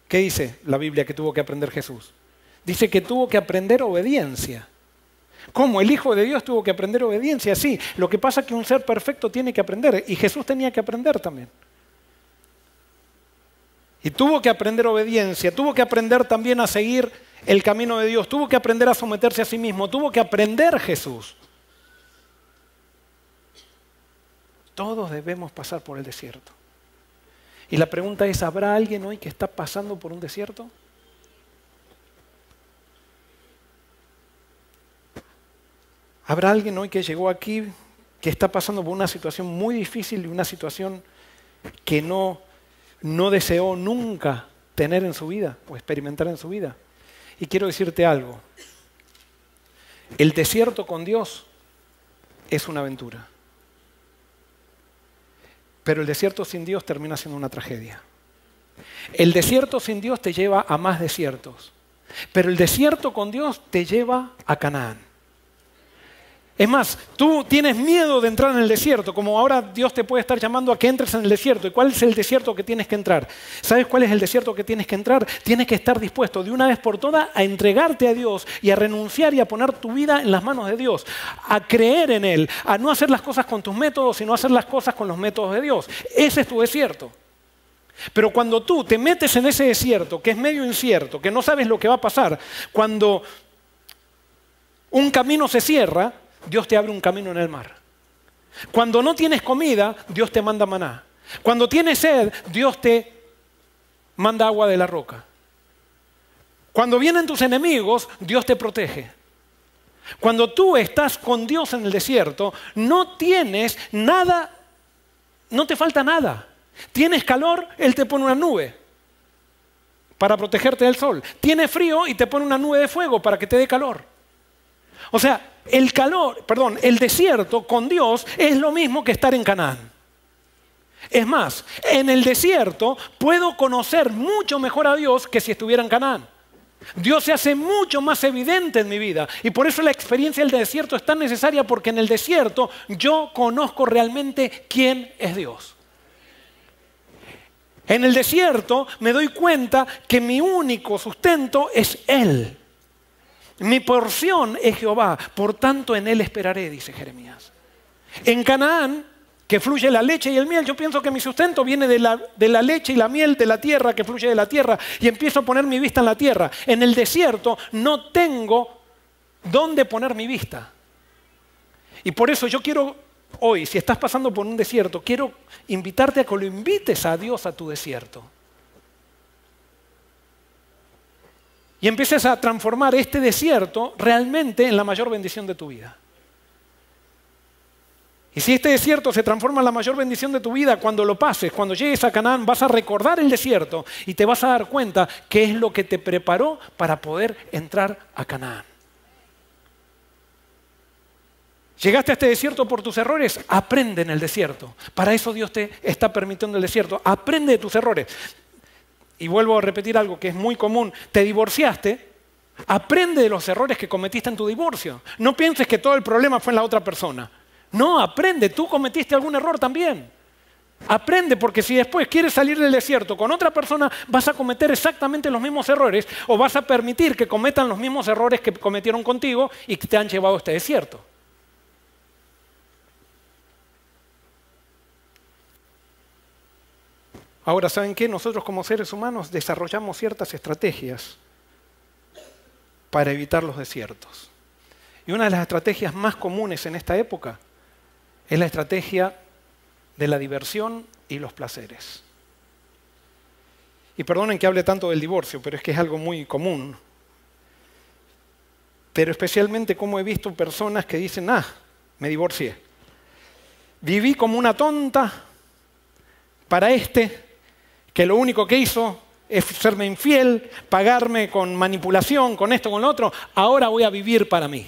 Speaker 1: ¿Qué dice la Biblia que tuvo que aprender Jesús? Dice que tuvo que aprender obediencia. ¿Cómo? El Hijo de Dios tuvo que aprender obediencia, sí. Lo que pasa es que un ser perfecto tiene que aprender, y Jesús tenía que aprender también. Y tuvo que aprender obediencia, tuvo que aprender también a seguir el camino de Dios, tuvo que aprender a someterse a sí mismo, tuvo que aprender Jesús. Todos debemos pasar por el desierto. Y la pregunta es, ¿habrá alguien hoy que está pasando por un desierto? ¿Habrá alguien hoy que llegó aquí que está pasando por una situación muy difícil y una situación que no deseó nunca tener en su vida o experimentar en su vida? Y quiero decirte algo. El desierto con Dios es una aventura. Pero el desierto sin Dios termina siendo una tragedia. El desierto sin Dios te lleva a más desiertos. Pero el desierto con Dios te lleva a Canaán. Es más, tú tienes miedo de entrar en el desierto, como ahora Dios te puede estar llamando a que entres en el desierto. ¿Y cuál es el desierto que tienes que entrar? ¿Sabes cuál es el desierto que tienes que entrar? Tienes que estar dispuesto de una vez por todas a entregarte a Dios y a renunciar y a poner tu vida en las manos de Dios, a creer en Él, a no hacer las cosas con tus métodos, sino hacer las cosas con los métodos de Dios. Ese es tu desierto. Pero cuando tú te metes en ese desierto, que es medio incierto, que no sabes lo que va a pasar, cuando un camino se cierra, Dios te abre un camino en el mar. Cuando no tienes comida, Dios te manda maná. Cuando tienes sed, Dios te manda agua de la roca. Cuando vienen tus enemigos, Dios te protege. Cuando tú estás con Dios en el desierto, no tienes nada, no te falta nada. Tienes calor, Él te pone una nube para protegerte del sol. Tienes frío y te pone una nube de fuego para que te dé calor. O sea, el desierto con Dios es lo mismo que estar en Canaán. Es más, en el desierto puedo conocer mucho mejor a Dios que si estuviera en Canaán. Dios se hace mucho más evidente en mi vida, y por eso la experiencia del desierto es tan necesaria, porque en el desierto yo conozco realmente quién es Dios. En el desierto me doy cuenta que mi único sustento es Él. Mi porción es Jehová, por tanto en Él esperaré, dice Jeremías. En Canaán, que fluye la leche y el miel, yo pienso que mi sustento viene de la leche y la miel de la tierra, que fluye de la tierra, y empiezo a poner mi vista en la tierra. En el desierto no tengo dónde poner mi vista. Y por eso yo quiero hoy, si estás pasando por un desierto, quiero invitarte a que lo invites a Dios a tu desierto. Y empieces a transformar este desierto realmente en la mayor bendición de tu vida. Y si este desierto se transforma en la mayor bendición de tu vida, cuando lo pases, cuando llegues a Canaán, vas a recordar el desierto y te vas a dar cuenta qué es lo que te preparó para poder entrar a Canaán. Llegaste a este desierto por tus errores, aprende en el desierto. Para eso Dios te está permitiendo el desierto. Aprende de tus errores. Y vuelvo a repetir algo que es muy común. Te divorciaste, aprende de los errores que cometiste en tu divorcio. No pienses que todo el problema fue en la otra persona. No, aprende, tú cometiste algún error también. Aprende, porque si después quieres salir del desierto con otra persona, vas a cometer exactamente los mismos errores o vas a permitir que cometan los mismos errores que cometieron contigo y que te han llevado a este desierto. Ahora, ¿saben qué? Nosotros como seres humanos desarrollamos ciertas estrategias para evitar los desiertos. Y una de las estrategias más comunes en esta época es la estrategia de la diversión y los placeres. Y perdonen que hable tanto del divorcio, pero es que es algo muy común. Pero especialmente como he visto personas que dicen, me divorcié. Viví como una tonta para que lo único que hizo es serme infiel, pagarme con manipulación, con esto, con lo otro. Ahora voy a vivir para mí.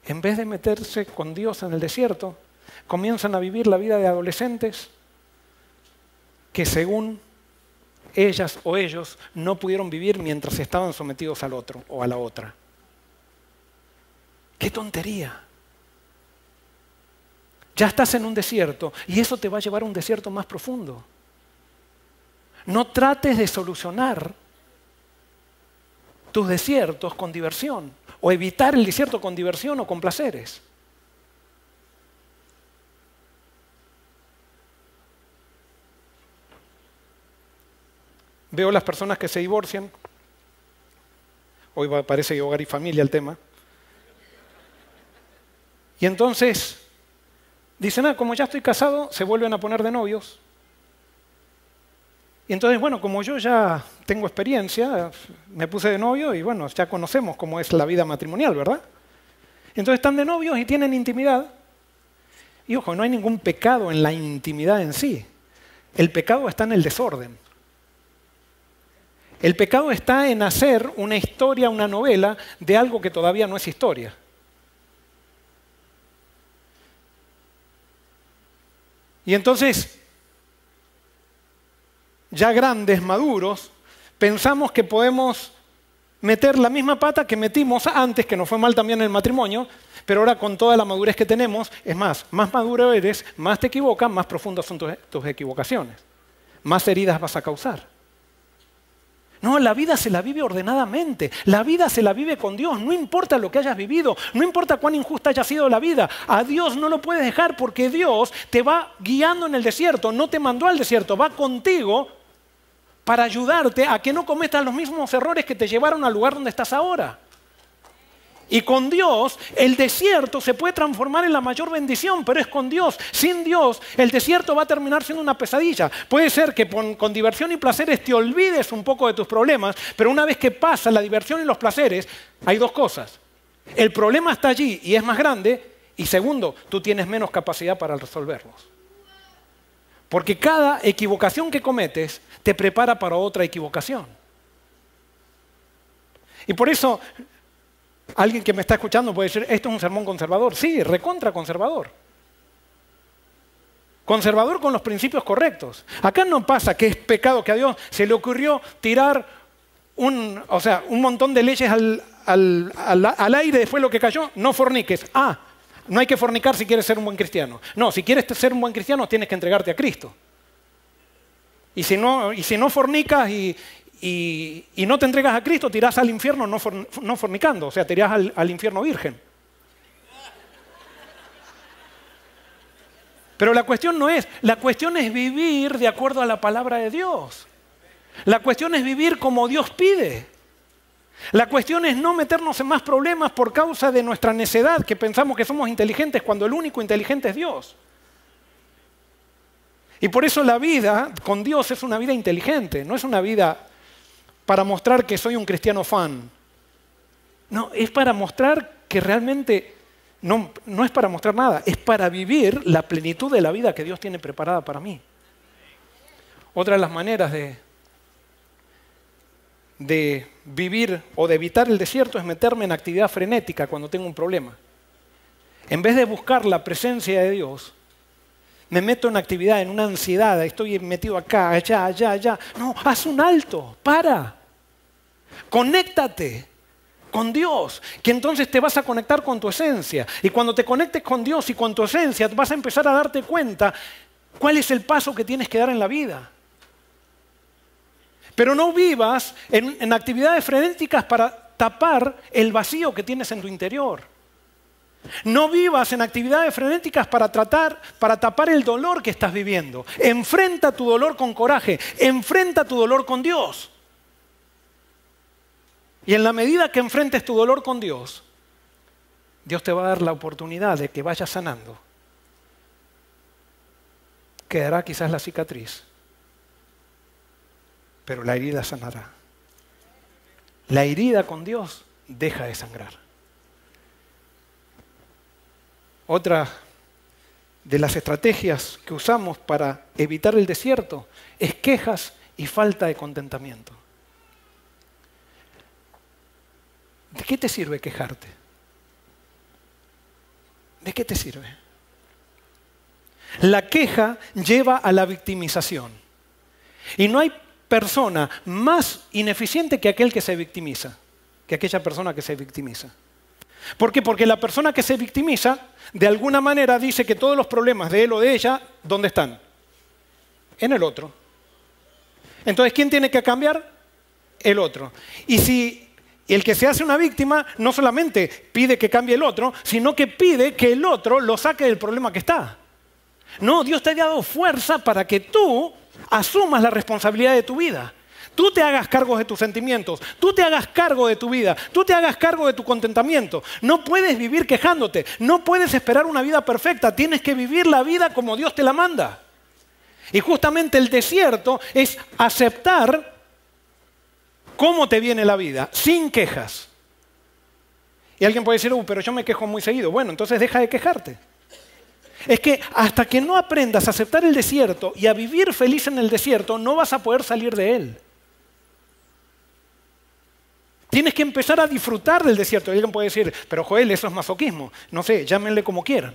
Speaker 1: En vez de meterse con Dios en el desierto, comienzan a vivir la vida de adolescentes que según ellas o ellos no pudieron vivir mientras estaban sometidos al otro o a la otra. ¡Qué tontería! Ya estás en un desierto y eso te va a llevar a un desierto más profundo. No trates de solucionar tus desiertos con diversión o evitar el desierto con diversión o con placeres. Veo las personas que se divorcian. Hoy parece hogar y familia el tema. Y entonces dicen, como ya estoy casado, se vuelven a poner de novios. Y entonces, bueno, como yo ya tengo experiencia, me puse de novio y bueno, ya conocemos cómo es la vida matrimonial, ¿verdad? Entonces están de novios y tienen intimidad. Y ojo, no hay ningún pecado en la intimidad en sí. El pecado está en el desorden. El pecado está en hacer una historia, una novela, de algo que todavía no es historia. Y entonces, ya grandes, maduros, pensamos que podemos meter la misma pata que metimos antes, que nos fue mal también en el matrimonio, pero ahora con toda la madurez que tenemos, es más maduro eres, más te equivocas, más profundas son tus equivocaciones, más heridas vas a causar. No, la vida se la vive ordenadamente, la vida se la vive con Dios, no importa lo que hayas vivido, no importa cuán injusta haya sido la vida, a Dios no lo puedes dejar porque Dios te va guiando en el desierto, no te mandó al desierto, va contigo para ayudarte a que no cometas los mismos errores que te llevaron al lugar donde estás ahora. Y con Dios, el desierto se puede transformar en la mayor bendición, pero es con Dios. Sin Dios, el desierto va a terminar siendo una pesadilla. Puede ser que con diversión y placeres te olvides un poco de tus problemas, pero una vez que pasa la diversión y los placeres, hay dos cosas. El problema está allí y es más grande, y segundo, tú tienes menos capacidad para resolverlos. Porque cada equivocación que cometes te prepara para otra equivocación. Y por eso alguien que me está escuchando puede decir, esto es un sermón conservador. Sí, recontra conservador. Conservador con los principios correctos. Acá no pasa que es pecado que a Dios se le ocurrió tirar un montón de leyes al aire después de lo que cayó. No forniques. No hay que fornicar si quieres ser un buen cristiano. No, si quieres ser un buen cristiano tienes que entregarte a Cristo. Y si no fornicas y no te entregas a Cristo, te irás al infierno no fornicando, o sea, te irás al infierno virgen. Pero la cuestión no es, la cuestión es vivir de acuerdo a la palabra de Dios. La cuestión es vivir como Dios pide. La cuestión es no meternos en más problemas por causa de nuestra necedad, que pensamos que somos inteligentes cuando el único inteligente es Dios. Y por eso la vida con Dios es una vida inteligente, no es una vida para mostrar que soy un cristiano fan. No, es para mostrar que realmente no es para mostrar nada, es para vivir la plenitud de la vida que Dios tiene preparada para mí. Otra de las maneras de vivir o de evitar el desierto es meterme en actividad frenética cuando tengo un problema. En vez de buscar la presencia de Dios, me meto en actividad, en una ansiedad, estoy metido acá, allá, allá, allá. No, haz un alto, para. Conéctate con Dios, que entonces te vas a conectar con tu esencia. Y cuando te conectes con Dios y con tu esencia, vas a empezar a darte cuenta cuál es el paso que tienes que dar en la vida. Pero no vivas en actividades frenéticas para tapar el vacío que tienes en tu interior. No vivas en actividades frenéticas para tapar el dolor que estás viviendo. Enfrenta tu dolor con coraje, enfrenta tu dolor con Dios. Y en la medida que enfrentes tu dolor con Dios, Dios te va a dar la oportunidad de que vayas sanando. Quedará quizás la cicatriz, pero la herida sanará. La herida con Dios deja de sangrar. Otra de las estrategias que usamos para evitar el desierto es quejas y falta de contentamiento. ¿De qué te sirve quejarte? ¿De qué te sirve? La queja lleva a la victimización. Y no hay persona más ineficiente que aquel que se victimiza, que aquella persona que se victimiza. ¿Por qué? Porque la persona que se victimiza, de alguna manera dice que todos los problemas de él o de ella, ¿dónde están? En el otro. Entonces, ¿quién tiene que cambiar? El otro. Y si el que se hace una víctima no solamente pide que cambie el otro, sino que pide que el otro lo saque del problema que está. No, Dios te ha dado fuerza para que tú asumas la responsabilidad de tu vida. Tú te hagas cargo de tus sentimientos, tú te hagas cargo de tu vida, tú te hagas cargo de tu contentamiento. No puedes vivir quejándote, no puedes esperar una vida perfecta, tienes que vivir la vida como Dios te la manda. Y justamente el desierto es aceptar cómo te viene la vida, sin quejas. Y alguien puede decir, pero yo me quejo muy seguido. Bueno, entonces deja de quejarte. Es que hasta que no aprendas a aceptar el desierto y a vivir feliz en el desierto, no vas a poder salir de él. Tienes que empezar a disfrutar del desierto. Y alguien puede decir, pero Joel, eso es masoquismo. No sé, llámenle como quieran.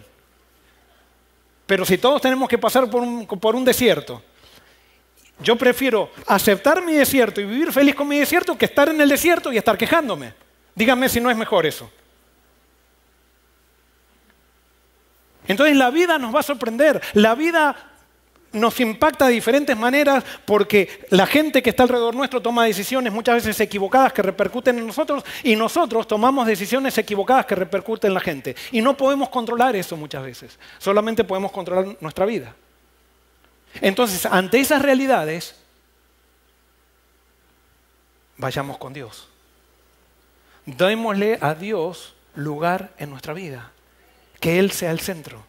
Speaker 1: Pero si todos tenemos que pasar por un desierto, yo prefiero aceptar mi desierto y vivir feliz con mi desierto que estar en el desierto y estar quejándome. Díganme si no es mejor eso. Entonces la vida nos va a sorprender. La vida nos impacta de diferentes maneras porque la gente que está alrededor nuestro toma decisiones muchas veces equivocadas que repercuten en nosotros y nosotros tomamos decisiones equivocadas que repercuten en la gente. Y no podemos controlar eso muchas veces. Solamente podemos controlar nuestra vida. Entonces, ante esas realidades, vayamos con Dios. Démosle a Dios lugar en nuestra vida. Que Él sea el centro.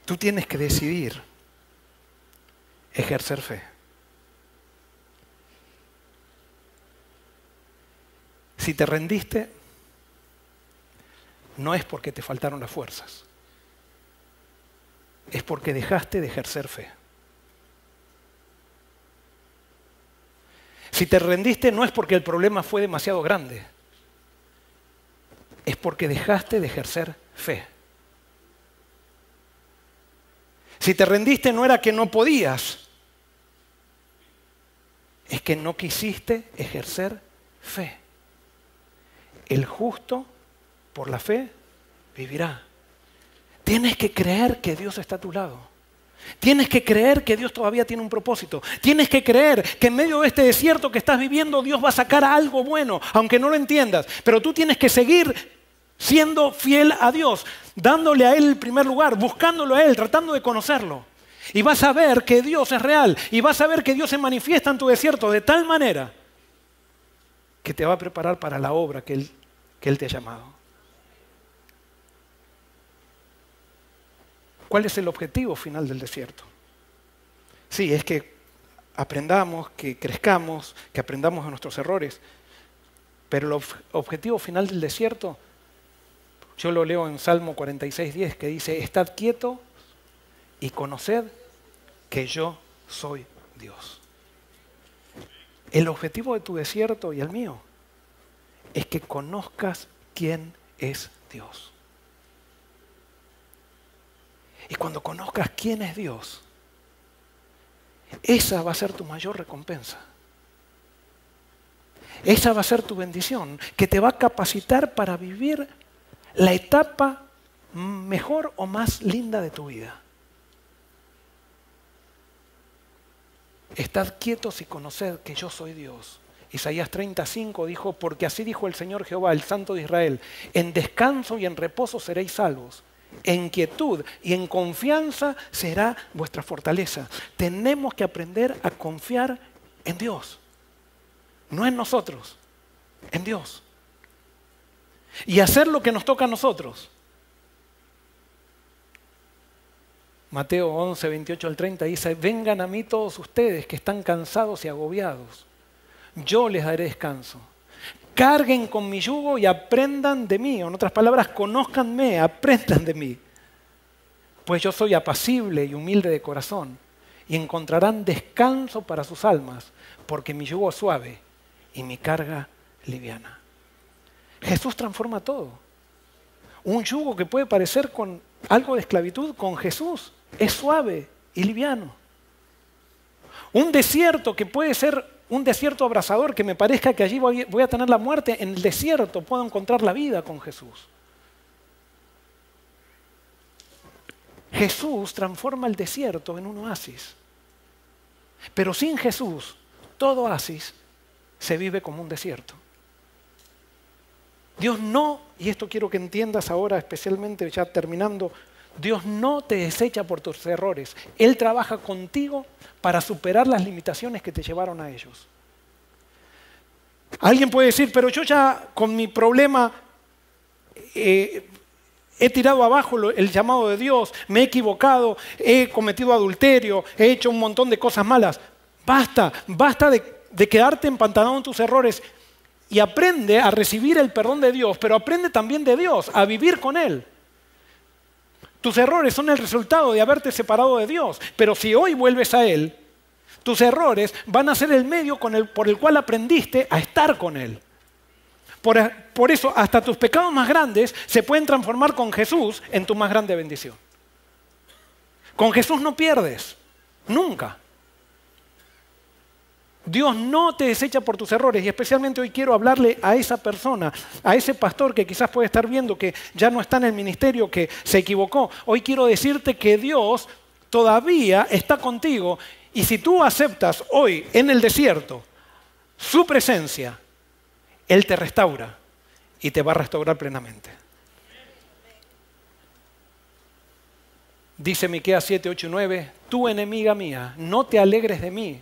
Speaker 1: Tú tienes que decidir ejercer fe. Si te rendiste, no es porque te faltaron las fuerzas. Es porque dejaste de ejercer fe. Si te rendiste, no es porque el problema fue demasiado grande. Es porque dejaste de ejercer fe. Si te rendiste, no era que no podías. Es que no quisiste ejercer fe. El justo, por la fe, vivirá. Tienes que creer que Dios está a tu lado. Tienes que creer que Dios todavía tiene un propósito. Tienes que creer que en medio de este desierto que estás viviendo, Dios va a sacar algo bueno, aunque no lo entiendas. Pero tú tienes que seguir siendo fiel a Dios, dándole a Él el primer lugar, buscándolo a Él, tratando de conocerlo. Y vas a ver que Dios es real. Y vas a ver que Dios se manifiesta en tu desierto de tal manera que te va a preparar para la obra que Él te ha llamado. ¿Cuál es el objetivo final del desierto? Sí, es que aprendamos, que crezcamos, que aprendamos de nuestros errores. Pero el objetivo final del desierto, yo lo leo en Salmo 46:10, que dice: estad quieto y conoced que yo soy Dios. El objetivo de tu desierto y el mío es que conozcas quién es Dios. Y cuando conozcas quién es Dios, esa va a ser tu mayor recompensa. Esa va a ser tu bendición, que te va a capacitar para vivir la etapa mejor o más linda de tu vida. Estad quietos y conoced que yo soy Dios. Isaías 35 dijo: porque así dijo el Señor Jehová, el Santo de Israel: en descanso y en reposo seréis salvos. En quietud y en confianza será vuestra fortaleza. Tenemos que aprender a confiar en Dios. No en nosotros, en Dios. Y hacer lo que nos toca a nosotros. Mateo 11, 28 al 30 dice: vengan a mí todos ustedes que están cansados y agobiados. Yo les daré descanso. Carguen con mi yugo y aprendan de mí. O en otras palabras, conózcanme, aprendan de mí. Pues yo soy apacible y humilde de corazón. Y encontrarán descanso para sus almas, porque mi yugo es suave y mi carga liviana. Jesús transforma todo. Un yugo que puede parecer con algo de esclavitud, con Jesús es suave y liviano. Un desierto que puede ser un desierto abrasador, que me parezca que allí voy a tener la muerte, en el desierto puedo encontrar la vida con Jesús. Jesús transforma el desierto en un oasis. Pero sin Jesús, todo oasis se vive como un desierto. Dios no, y esto quiero que entiendas ahora, especialmente ya terminando, Dios no te desecha por tus errores. Él trabaja contigo para superar las limitaciones que te llevaron a ellos. Alguien puede decir: pero yo ya con mi problema he tirado abajo el llamado de Dios, me he equivocado, he cometido adulterio, he hecho un montón de cosas malas. Basta de quedarte empantanado en tus errores y aprende a recibir el perdón de Dios, pero aprende también de Dios, a vivir con Él. Tus errores son el resultado de haberte separado de Dios, pero si hoy vuelves a Él, tus errores van a ser el medio por el cual aprendiste a estar con Él. Por eso, hasta tus pecados más grandes se pueden transformar con Jesús en tu más grande bendición. Con Jesús no pierdes, nunca. Dios no te desecha por tus errores, y especialmente hoy quiero hablarle a esa persona, a ese pastor que quizás puede estar viendo que ya no está en el ministerio, que se equivocó. Hoy quiero decirte que Dios todavía está contigo, y si tú aceptas hoy en el desierto su presencia, Él te restaura y te va a restaurar plenamente. Dice Miqueas 7, 8 y 9: tú, enemiga mía, no te alegres de mí,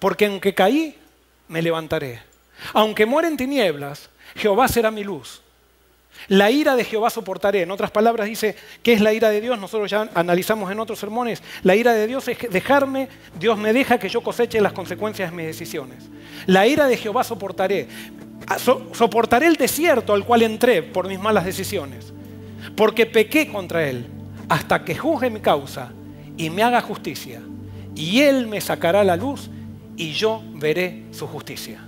Speaker 1: porque aunque caí, me levantaré. Aunque muera en tinieblas, Jehová será mi luz. La ira de Jehová soportaré. En otras palabras dice, ¿qué es la ira de Dios? Nosotros ya analizamos en otros sermones. La ira de Dios es dejarme, Dios me deja que yo coseche las consecuencias de mis decisiones. La ira de Jehová soportaré. Soportaré el desierto al cual entré por mis malas decisiones, porque pequé contra Él, hasta que juzgue mi causa y me haga justicia. Y Él me sacará a la luz y yo veré su justicia.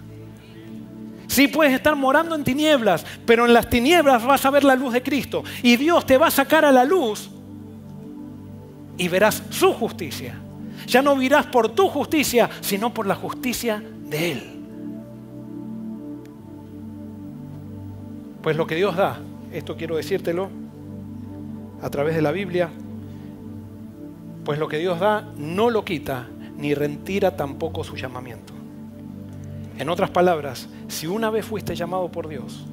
Speaker 1: Sí, puedes estar morando en tinieblas, pero en las tinieblas vas a ver la luz de Cristo. Y Dios te va a sacar a la luz y verás su justicia. Ya no vivirás por tu justicia, sino por la justicia de Él. Pues lo que Dios da, esto quiero decírtelo a través de la Biblia, pues lo que Dios da no lo quita, ni retira tampoco su llamamiento. En otras palabras, si una vez fuiste llamado por Dios,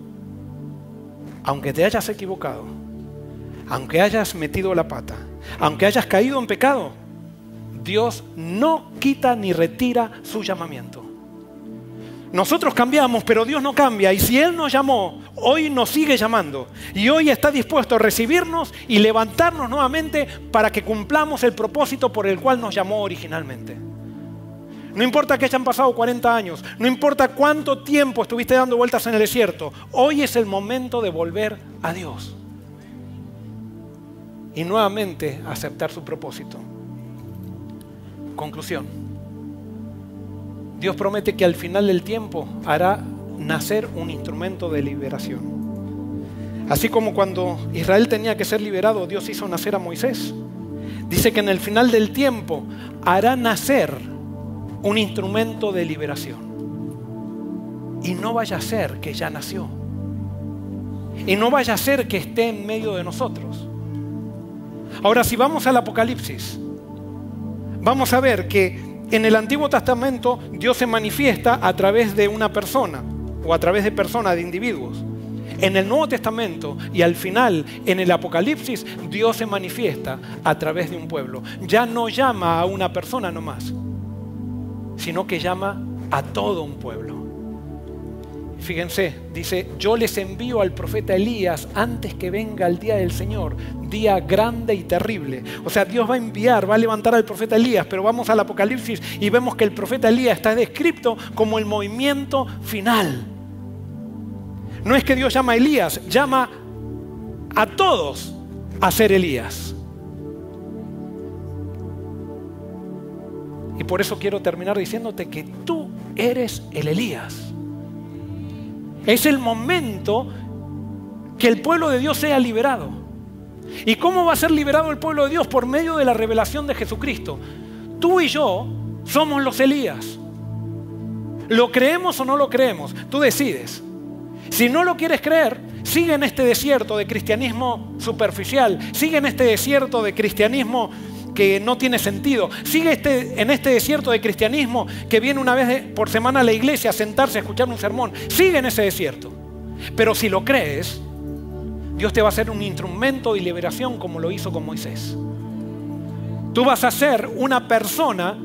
Speaker 1: aunque te hayas equivocado, aunque hayas metido la pata, aunque hayas caído en pecado, Dios no quita ni retira su llamamiento. Nosotros cambiamos, pero Dios no cambia. Y si Él nos llamó, hoy nos sigue llamando. Y hoy está dispuesto a recibirnos y levantarnos nuevamente para que cumplamos el propósito por el cual nos llamó originalmente. No importa que hayan pasado 40 años, no importa cuánto tiempo estuviste dando vueltas en el desierto, hoy es el momento de volver a Dios y nuevamente aceptar su propósito. Conclusión. Dios promete que al final del tiempo hará nacer un instrumento de liberación. Así como cuando Israel tenía que ser liberado, Dios hizo nacer a Moisés. Dice que en el final del tiempo hará nacer un instrumento de liberación. Y no vaya a ser que ya nació. Y no vaya a ser que esté en medio de nosotros. Ahora, si vamos al Apocalipsis, vamos a ver que en el Antiguo Testamento Dios se manifiesta a través de una persona o a través de personas, de individuos. En el Nuevo Testamento y al final, en el Apocalipsis, Dios se manifiesta a través de un pueblo. Ya no llama a una persona nomás, sino que llama a todo un pueblo. Fíjense, dice, yo les envío al profeta Elías antes que venga el día del Señor, día grande y terrible. O sea, Dios va a enviar, va a levantar al profeta Elías, pero vamos al Apocalipsis y vemos que el profeta Elías está descrito como el movimiento final. No es que Dios llama a Elías, llama a todos a ser Elías. Y por eso quiero terminar diciéndote que tú eres el Elías. Es el momento que el pueblo de Dios sea liberado. ¿Y cómo va a ser liberado el pueblo de Dios? Por medio de la revelación de Jesucristo. Tú y yo somos los Elías. ¿Lo creemos o no lo creemos? Tú decides. Si no lo quieres creer, sigue en este desierto de cristianismo superficial. Sigue en este desierto de cristianismo que no tiene sentido. Sigue en este desierto de cristianismo que viene una vez por semana a la iglesia a sentarse a escuchar un sermón. Sigue en ese desierto. Pero si lo crees, Dios te va a hacer un instrumento de liberación como lo hizo con Moisés. Tú vas a ser una persona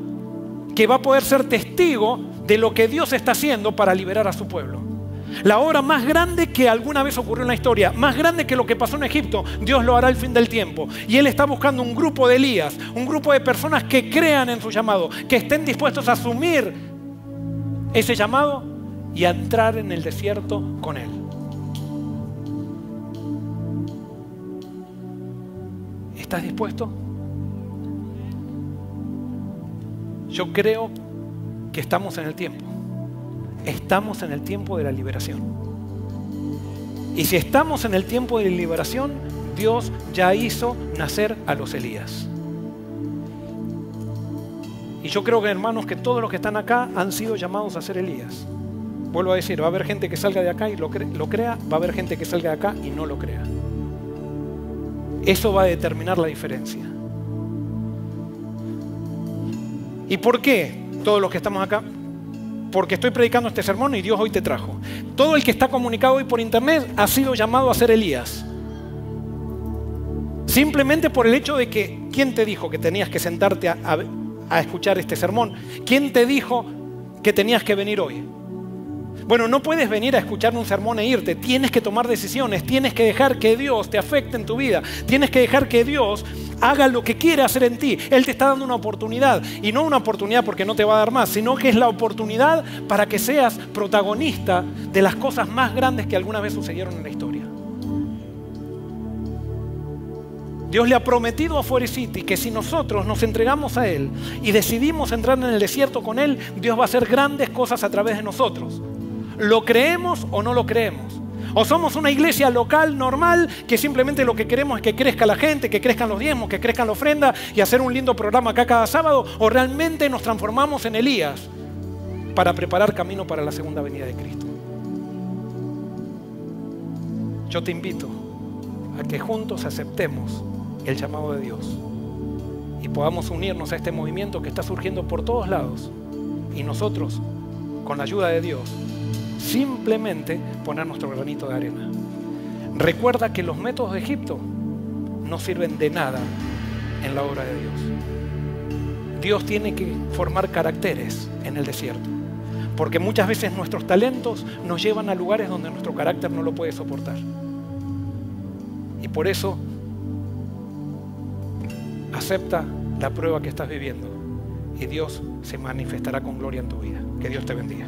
Speaker 1: que va a poder ser testigo de lo que Dios está haciendo para liberar a su pueblo. La obra más grande que alguna vez ocurrió en la historia, más grande que lo que pasó en Egipto, Dios lo hará al fin del tiempo. Y Él está buscando un grupo de Elías, un grupo de personas que crean en su llamado, que estén dispuestos a asumir ese llamado y a entrar en el desierto con Él. ¿Estás dispuesto? Yo creo que estamos en el tiempo. Estamos en el tiempo de la liberación. Y si estamos en el tiempo de la liberación, Dios ya hizo nacer a los Elías. Y yo creo que, hermanos, que todos los que están acá han sido llamados a ser Elías. Vuelvo a decir, va a haber gente que salga de acá y lo crea, va a haber gente que salga de acá y no lo crea. Eso va a determinar la diferencia. ¿Y por qué todos los que estamos acá? Porque estoy predicando este sermón y Dios hoy te trajo. Todo el que está comunicado hoy por internet ha sido llamado a ser Elías. Simplemente por el hecho de que, ¿quién te dijo que tenías que sentarte a escuchar este sermón? ¿Quién te dijo que tenías que venir hoy? Bueno, no puedes venir a escuchar un sermón e irte. Tienes que tomar decisiones. Tienes que dejar que Dios te afecte en tu vida. Tienes que dejar que Dios haga lo que quiere hacer en ti. Él te está dando una oportunidad. Y no una oportunidad porque no te va a dar más, sino que es la oportunidad para que seas protagonista de las cosas más grandes que alguna vez sucedieron en la historia. Dios le ha prometido a Forest City que si nosotros nos entregamos a Él y decidimos entrar en el desierto con Él, Dios va a hacer grandes cosas a través de nosotros. ¿Lo creemos o no lo creemos? ¿O somos una iglesia local, normal, que simplemente lo que queremos es que crezca la gente, que crezcan los diezmos, que crezcan la ofrenda y hacer un lindo programa acá cada sábado? ¿O realmente nos transformamos en Elías para preparar camino para la segunda venida de Cristo? Yo te invito a que juntos aceptemos el llamado de Dios y podamos unirnos a este movimiento que está surgiendo por todos lados y nosotros, con la ayuda de Dios, simplemente poner nuestro granito de arena. Recuerda que los métodos de Egipto no sirven de nada en la obra de Dios. Dios tiene que formar caracteres en el desierto. Porque muchas veces nuestros talentos nos llevan a lugares donde nuestro carácter no lo puede soportar. Y por eso, acepta la prueba que estás viviendo y Dios se manifestará con gloria en tu vida. Que Dios te bendiga.